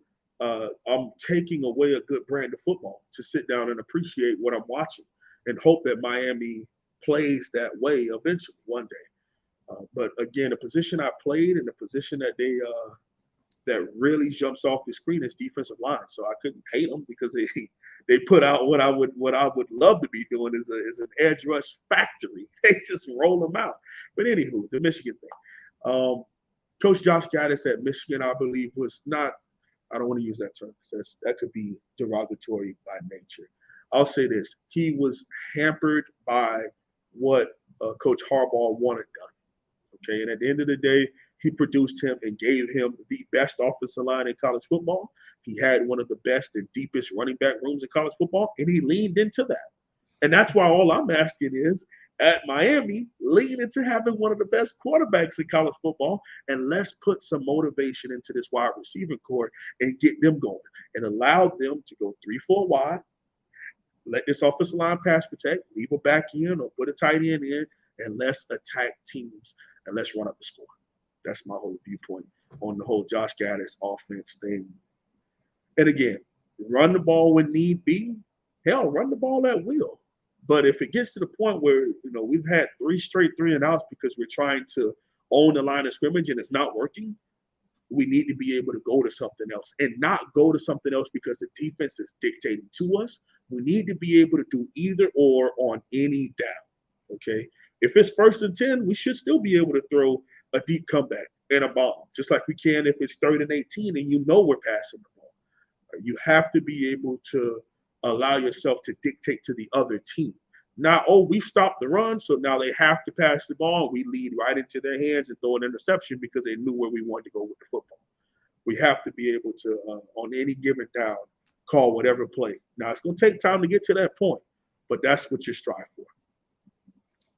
I'm taking away a good brand of football to sit down and appreciate what I'm watching and hope that Miami plays that way eventually one day. But again, the position I played and the position that that really jumps off the screen is defensive line. So I couldn't hate them because they put out what I would love to be doing is an edge rush factory. They just roll them out. But anywho, the Michigan thing. Coach Josh Gaddis at Michigan, I believe, was not. I don't want to use that term because that could be derogatory by nature. I'll say this: he was hampered by what Coach Harbaugh wanted done. Okay, and at the end of the day, he produced him and gave him the best offensive line in college football. He had one of the best and deepest running back rooms in college football, and he leaned into that. And that's why all I'm asking is at Miami, lean into having one of the best quarterbacks in college football, and let's put some motivation into this wide receiver core and get them going and allow them to go 3-4 wide. Let this offensive line pass protect, leave a back end or put a tight end in, and let's attack teams and let's run up the score. That's my whole viewpoint on the whole Josh Gaddis offense thing. And again, run the ball when need be. Hell, run the ball at will. But if it gets to the point where we've had 3 straight 3-and-outs because we're trying to own the line of scrimmage and it's not working, we need to be able to go to something else and not go to something else because the defense is dictating to us. We need to be able to do either or on any down. Okay. If it's 1st and 10, we should still be able to throw a deep comeback and a bomb, just like we can if it's 3rd and 18 and we're passing the ball. You have to be able to allow yourself to dictate to the other team. Now, we've stopped the run, so now they have to pass the ball. We lead right into their hands and throw an interception because they knew where we wanted to go with the football. We have to be able to, on any given down, call whatever play. Now, it's going to take time to get to that point, but that's what you strive for.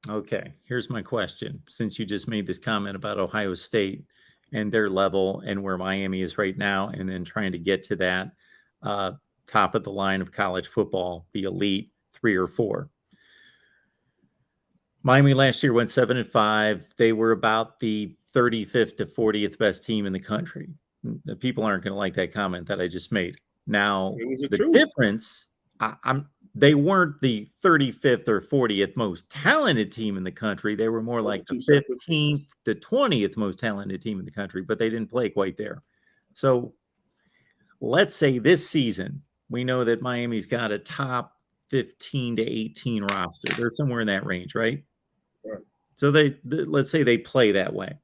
Okay, here's my question. Since you just made this comment about Ohio State and their level and where Miami is right now, and then trying to get to that top of the line of college football, the elite 3 or 4. Miami last year went 7-5. They were about the 35th to 40th best team in the country. The people aren't going to like that comment that I just made. Now, the difference, they weren't the 35th or 40th most talented team in the country. They were more like the 15th to 20th most talented team in the country, but they didn't play quite there. So let's say this season, we know that Miami's got a top 15 to 18 roster. They're somewhere in that range, right? Right. So let's say they play that way.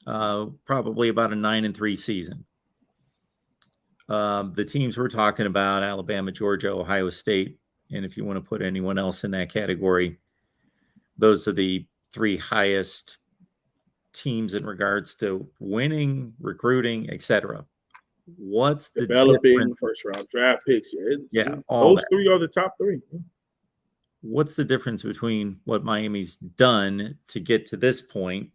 Probably about a 9-3 season. The teams we're talking about, Alabama, Georgia, Ohio State, and if you want to put anyone else in that category, those are the 3 highest teams in regards to winning, recruiting, etc. What's the developing first round draft picks? Those 3 are the top 3. What's the difference between what Miami's done to get to this point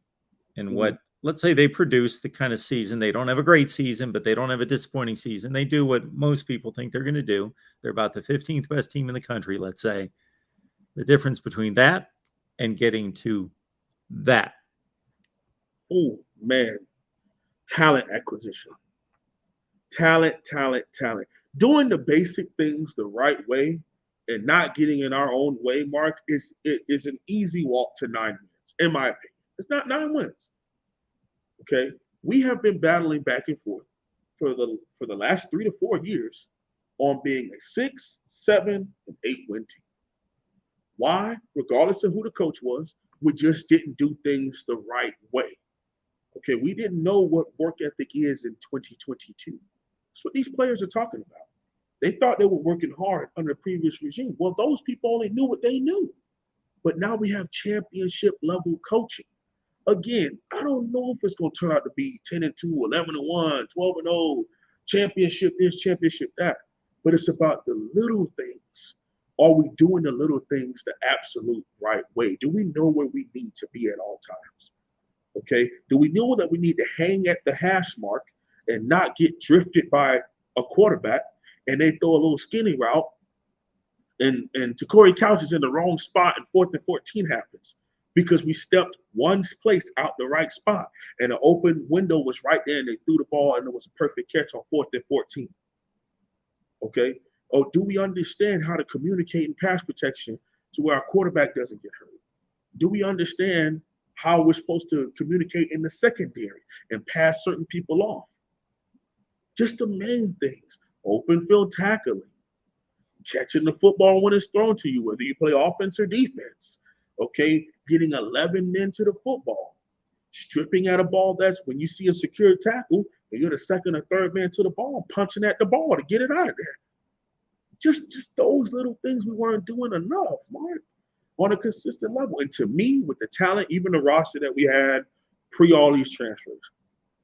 and what, let's say they produce the kind of season, they don't have a great season, but they don't have a disappointing season. They do what most people think they're going to do. They're about the 15th best team in the country, let's say. The difference between that and getting to that. Oh, man. Talent acquisition. Talent. Doing the basic things the right way and not getting in our own way, Mark, is an easy walk to 9 wins, in my opinion. It's not 9 wins. Okay? We have been battling back and forth for the last 3 to 4 years on being a 6, 7, and 8 win team. Why? Regardless of who the coach was, we just didn't do things the right way. Okay, we didn't know what work ethic is in 2022. That's what these players are talking about. They thought they were working hard under the previous regime. Well, those people only knew what they knew. But now we have championship level coaching. Again, I don't know if it's going to turn out to be 10-2, 11-1, 12-0, championship this, championship that. But it's about the little things. Are we doing the little things the absolute right way? Do we know where we need to be at all times? Okay. Do we know that we need to hang at the hash mark and not get drifted by a quarterback and they throw a little skinny route and Corey Couch is in the wrong spot and 4th and 14 happens because we stepped one place out the right spot and an open window was right there and they threw the ball and it was a perfect catch on 4th and 14. Okay. Or do we understand how to communicate in pass protection to where our quarterback doesn't get hurt? Do we understand how we're supposed to communicate in the secondary and pass certain people off? Just the main things. Open field tackling, catching the football when it's thrown to you, whether you play offense or defense. Okay, getting 11 men to the football, stripping at a ball that's when you see a secure tackle and you're the second or third man to the ball, punching at the ball to get it out of there. Just those little things we weren't doing enough, Mark, on a consistent level. And to me, with the talent, even the roster that we had pre all these transfers,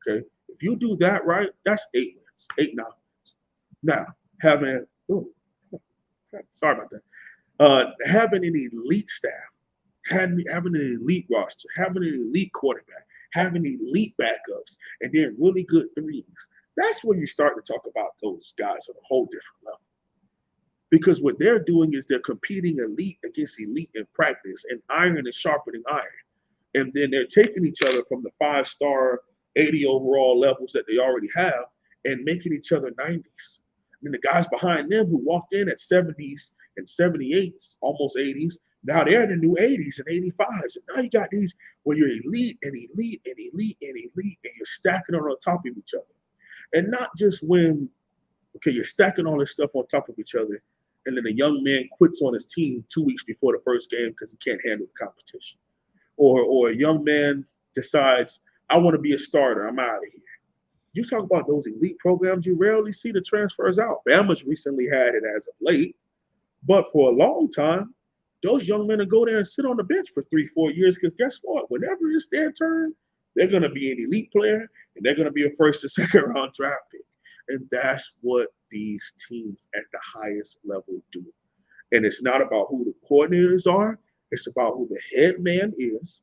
okay, if you do that right, that's 8 wins, 8, 9 wins. Now, having having an elite staff, having an elite roster, having an elite quarterback, having elite backups, and then really good threes. That's when you start to talk about those guys on a whole different level. Because what they're doing is they're competing elite against elite in practice, and iron is sharpening iron. And then they're taking each other from the 5-star, 80 overall levels that they already have and making each other 90s. And the guys behind them who walked in at 70s and 78s, almost 80s, now they're in the new 80s and 85s. And now you got these where you're elite and elite and elite and elite, and you're stacking on top of each other. And not just when, okay, you're stacking all this stuff on top of each other, and then a young man quits on his team 2 weeks before the first game because he can't handle the competition. Or a young man decides, I want to be a starter, I'm out of here. You talk about those elite programs, you rarely see the transfers out. Bama's recently had it as of late, but for a long time, those young men will go there and sit on the bench for 3-4 years because guess what? Whenever it's their turn, they're going to be an elite player and they're going to be a first or second round draft pick. And that's what these teams at the highest level do. And it's not about who the coordinators are. It's about who the head man is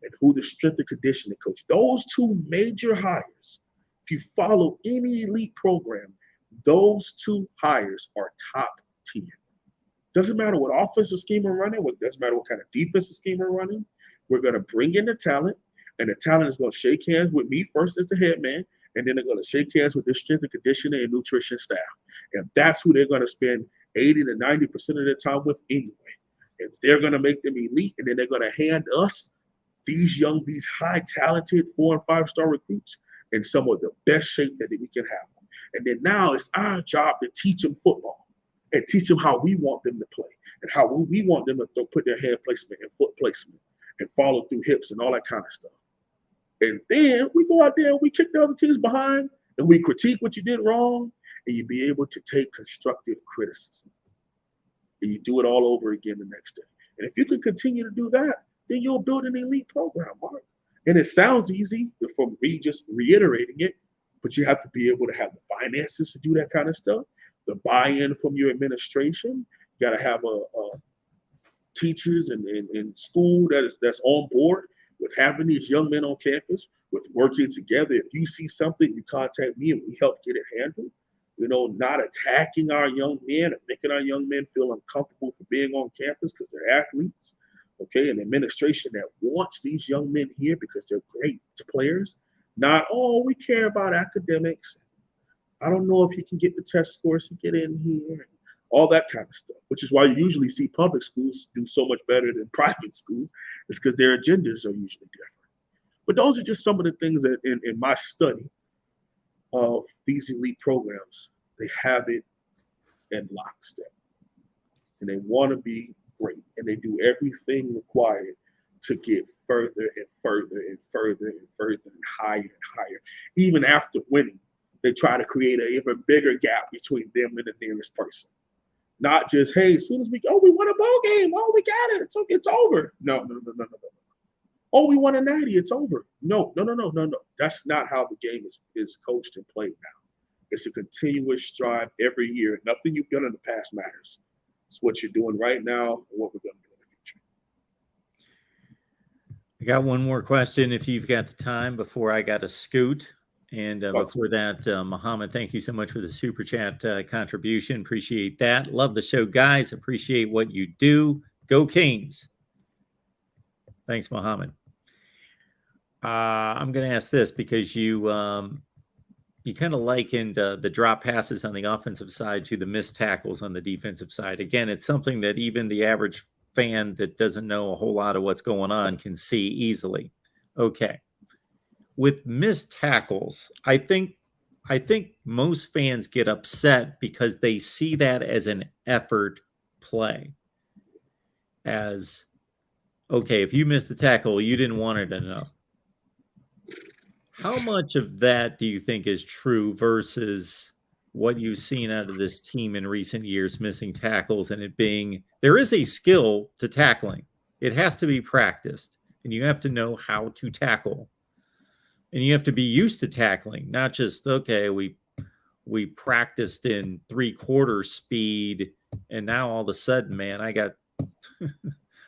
and who the strength and conditioning coach. Those two major hires, if you follow any elite program, those two hires are top tier. Doesn't matter what offensive scheme we're running, doesn't matter what kind of defensive scheme we're running. We're going to bring in the talent, and the talent is going to shake hands with me first as the head man, and then they're going to shake hands with the strength and conditioning and nutrition staff. And that's who they're going to spend 80 to 90% of their time with anyway. And they're going to make them elite, and then they're going to hand us these high talented 4- and 5-star recruits in some of the best shape that we can have them. And then now it's our job to teach them football and teach them how we want them to play and how we want them to put their hand placement and foot placement and follow through hips and all that kind of stuff. And then we go out there and we kick the other teams behind and we critique what you did wrong, and you be able to take constructive criticism. And you do it all over again the next day. And if you can continue to do that, then you'll build an elite program, Mark. And it sounds easy from me just reiterating it, but you have to be able to have the finances to do that kind of stuff, the buy-in from your administration. You got to have teachers and school that's on board with having these young men on campus, with working together. If you see something, you contact me and we help get it handled. You know, not attacking our young men and making our young men feel uncomfortable for being on campus because they're athletes. Okay, an administration that wants these young men here because they're great players. Not, oh, we care about academics. I don't know if you can get the test scores to get in here. All that kind of stuff, which is why you usually see public schools do so much better than private schools. It's because their agendas are usually different. But those are just some of the things that in my study of these elite programs, they have it in lockstep. And they want to be great. And they do everything required to get further and further and further and further and higher and higher. Even after winning, they try to create an even bigger gap between them and the nearest person. Not just, hey, as soon as we won a ball game. Oh, we got it. It's over. No. Oh, we won a natty. It's over. No. That's not how the game is coached and played now. It's a continuous strive every year. Nothing you've done in the past matters. It's what you're doing right now and what we're going to do in the future. I got one more question if you've got the time before I got to scoot. And before that, Muhammad, thank you so much for the super chat contribution. Appreciate that. Love the show, guys. Appreciate what you do. Go Kings. Thanks, Muhammad. I'm going to ask this because you kind of likened the drop passes on the offensive side to the missed tackles on the defensive side. Again, it's something that even the average fan that doesn't know a whole lot of what's going on can see easily. Okay. With missed tackles, I think most fans get upset because they see that as an effort play. As, okay, if you missed the tackle, you didn't want it enough. How much of that do you think is true versus what you've seen out of this team in recent years, missing tackles, and it being, there is a skill to tackling. It has to be practiced, and you have to know how to tackle. And you have to be used to tackling, not just, okay, we practiced in 3/4 speed, and now all of a sudden, man, I got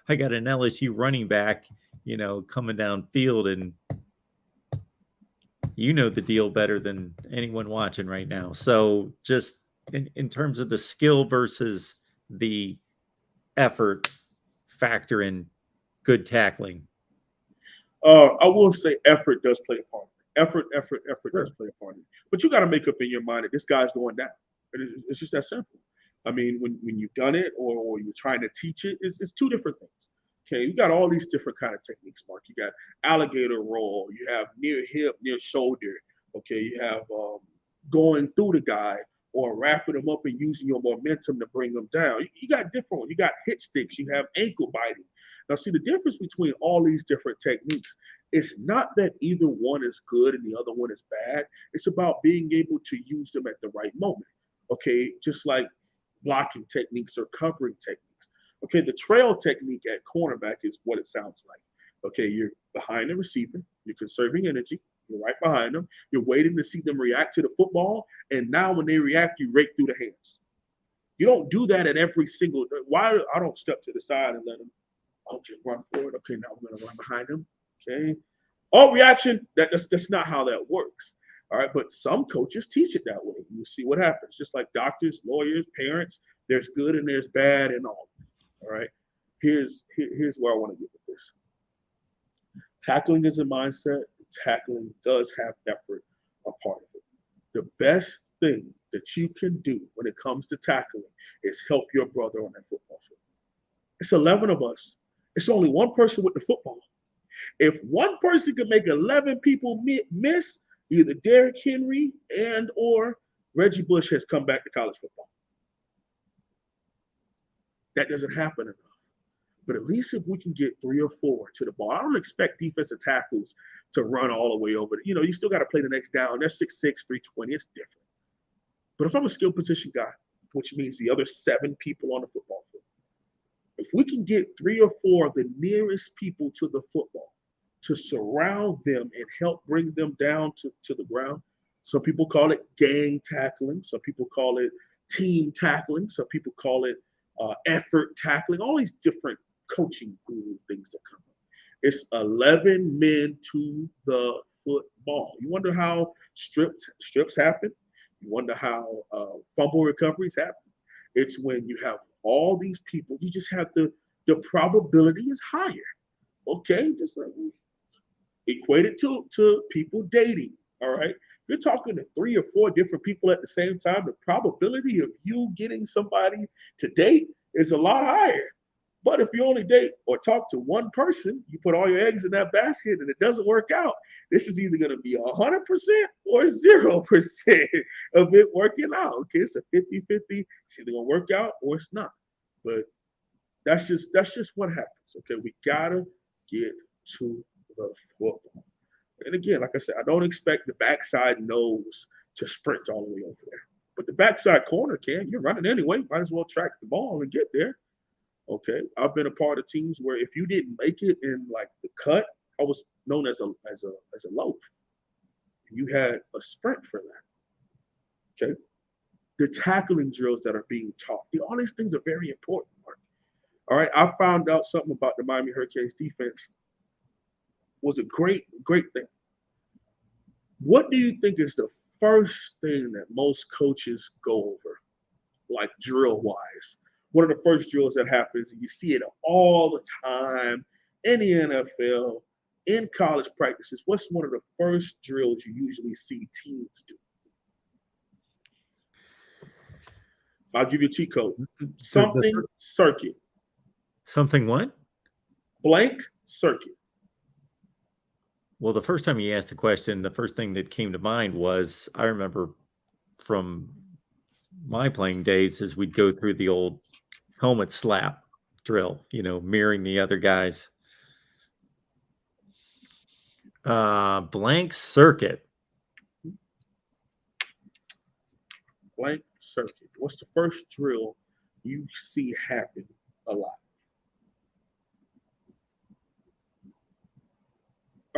an LSU running back, coming downfield, and you know the deal better than anyone watching right now. So just in terms of the skill versus the effort factor in good tackling. I will say effort does play a part. Effort does play a part. But you got to make up in your mind that this guy's going down. It's just that simple. I mean, when you've done it or you're trying to teach it, it's two different things. Okay, you got all these different kind of techniques, Mark. You got alligator roll. You have near hip, near shoulder. Okay, you have going through the guy or wrapping them up and using your momentum to bring them down. You got different ones. You got hit sticks. You have ankle biting. Now, see, the difference between all these different techniques, it's not that either one is good and the other one is bad. It's about being able to use them at the right moment. Okay, just like blocking techniques or covering techniques. Okay, the trail technique at cornerback is what it sounds like. Okay, you're behind the receiver, you're conserving energy, you're right behind them, you're waiting to see them react to the football, and now when they react, you rake through the hands. You don't do that at every single. Why I don't step to the side and let them, okay, run forward. Okay, now we're gonna run behind them. Okay, all reaction. That's not how that works. All right, but some coaches teach it that way. You see what happens. Just like doctors, lawyers, parents. There's good and there's bad and all. All right. Here's where I want to get with this. Tackling is a mindset. Tackling does have effort a part of it. The best thing that you can do when it comes to tackling is help your brother on that football field. It's 11 of us. It's only one person with the football. If one person can make 11 people miss, either Derrick Henry and or Reggie Bush has come back to college football. That doesn't happen enough. But at least if we can get 3 or 4 to the ball, I don't expect defensive tackles to run all the way over. You still got to play the next down. They're 6'6", 320. It's different. But if I'm a skill position guy, which means the other 7 people on the football field, if we can get 3 or 4 of the nearest people to the football to surround them and help bring them down to the ground, some people call it gang tackling. Some people call it team tackling. Some people call it effort tackling. All these different coaching guru things that come up. It's 11 men to the football. You wonder how strips happen. You wonder how fumble recoveries happen. It's when you have all these people, you just have the probability is higher. Okay, just like equate it to people dating. All right. If you're talking to 3 or 4 different people at the same time, the probability of you getting somebody to date is a lot higher. But if you only date or talk to one person, you put all your eggs in that basket and it doesn't work out, this is either going to be 100% or 0% of it working out. Okay, it's a 50-50. It's either going to work out or it's not. But that's just what happens. Okay, we got to get to the football. And again, like I said, I don't expect the backside nose to sprint all the way over there. But the backside corner can. You're running anyway. Might as well track the ball and get there. Okay, I've been a part of teams where if you didn't make it in like the cut, I was known as a loaf. You had a sprint for that. Okay, the tackling drills that are being taught, all these things are very important, Mark. All right, I found out something about the Miami Hurricanes defense was a great thing. What do you think is the first thing that most coaches go over, like drill-wise? One of the first drills that happens, and you see it all the time in the NFL, in college practices. What's one of the first drills you usually see teams do? I'll give you a cheat code. Something circuit. Something what? Blank circuit. Well, the first time you asked the question, the first thing that came to mind was, I remember from my playing days is we'd go through the old helmet slap drill, mirroring the other guys. Blank circuit. Blank circuit. What's the first drill you see happen a lot?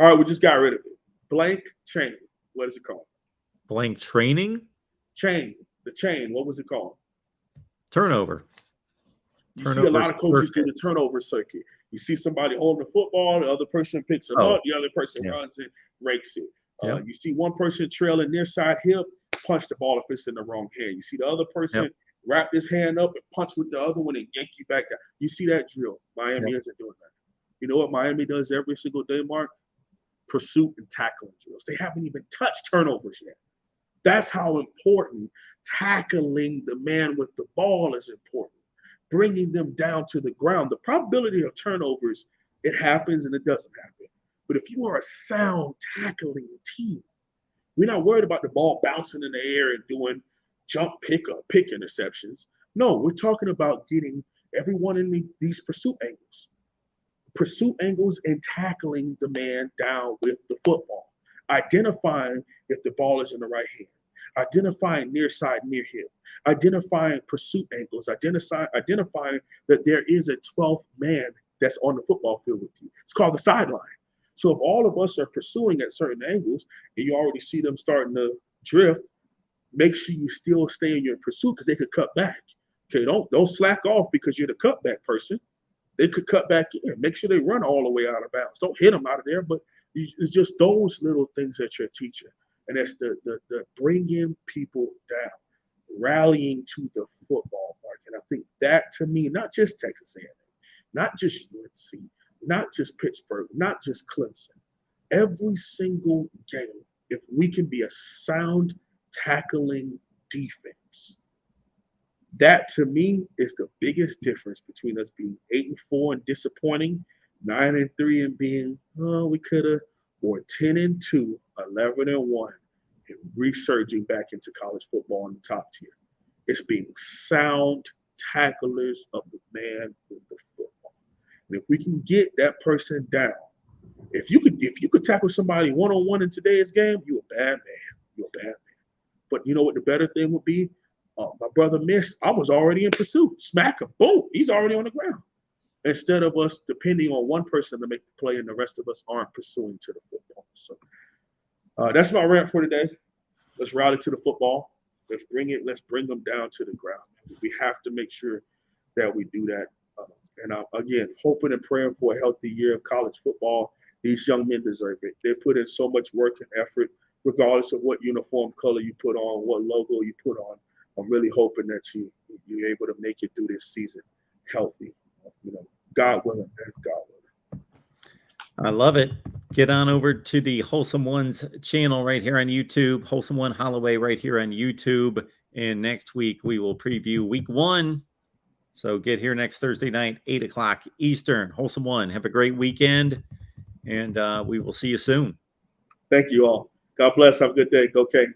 All right, we just got rid of it. Blank chain. What is it called? Blank training? Chain. The chain. What was it called? Turnover. You see a lot of coaches do the turnover circuit. You see somebody holding the football, the other person picks him up, the other person runs it, rakes it. You see one person trailing near side hip, punch the ball if it's in the wrong hand. You see the other person wrap his hand up and punch with the other one and yank you back down. You see that drill. Miami isn't doing that. You know what Miami does every single day, Mark? Pursuit and tackling drills. They haven't even touched turnovers yet. That's how important tackling the man with the ball is important. Bringing them down to the ground. The probability of turnovers, it happens and it doesn't happen. But if you are a sound tackling team, we're not worried about the ball bouncing in the air and doing jump pick interceptions. No, we're talking about getting everyone in these pursuit angles. Pursuit angles and tackling the man down with the football. Identifying if the ball is in the right hand. Identifying near side, near hip. Identifying pursuit angles. Identifying that there is a 12th man that's on the football field with you. It's called the sideline. So if all of us are pursuing at certain angles and you already see them starting to drift, make sure you still stay in your pursuit because they could cut back. Okay, don't slack off because you're the cutback person. They could cut back in. Make sure they run all the way out of bounds. Don't hit them out of there, but it's just those little things that you're teaching. And that's the bringing people down, rallying to the football mark. And I think that, to me, not just Texas A&M, not just UNC, not just Pittsburgh, not just Clemson, every single game, if we can be a sound tackling defense, that to me is the biggest difference between us being 8-4 and disappointing, 9-3 and being, we could have, or 10-2, 11-1, and resurging back into college football in the top tier. It's being sound tacklers of the man with the football. And if we can get that person down, if you could tackle somebody one-on-one in today's game, you're a bad man. You're a bad man. But you know what the better thing would be? My brother missed. I was already in pursuit. Smack him. Boom. He's already on the ground. Instead of us depending on one person to make the play and the rest of us aren't pursuing to the football. So that's my rant for today. Let's rally to the football. Let's bring them down to the ground. We have to make sure that we do that. And I'm, again, hoping and praying for a healthy year of college football. These young men deserve it. They put in so much work and effort, regardless of what uniform color you put on, what logo you put on. I'm really hoping that you're able to make it through this season healthy. God willing, man, God willing. I love it. Get on over to the Wholesome Ones channel right here on YouTube, Wholesome One Holloway right here on YouTube. And next week we will preview week 1 So get here next Thursday night, 8 o'clock Eastern. Wholesome One. Have a great weekend, and we will see you soon. Thank you all. God bless. Have a good day. Go Canes.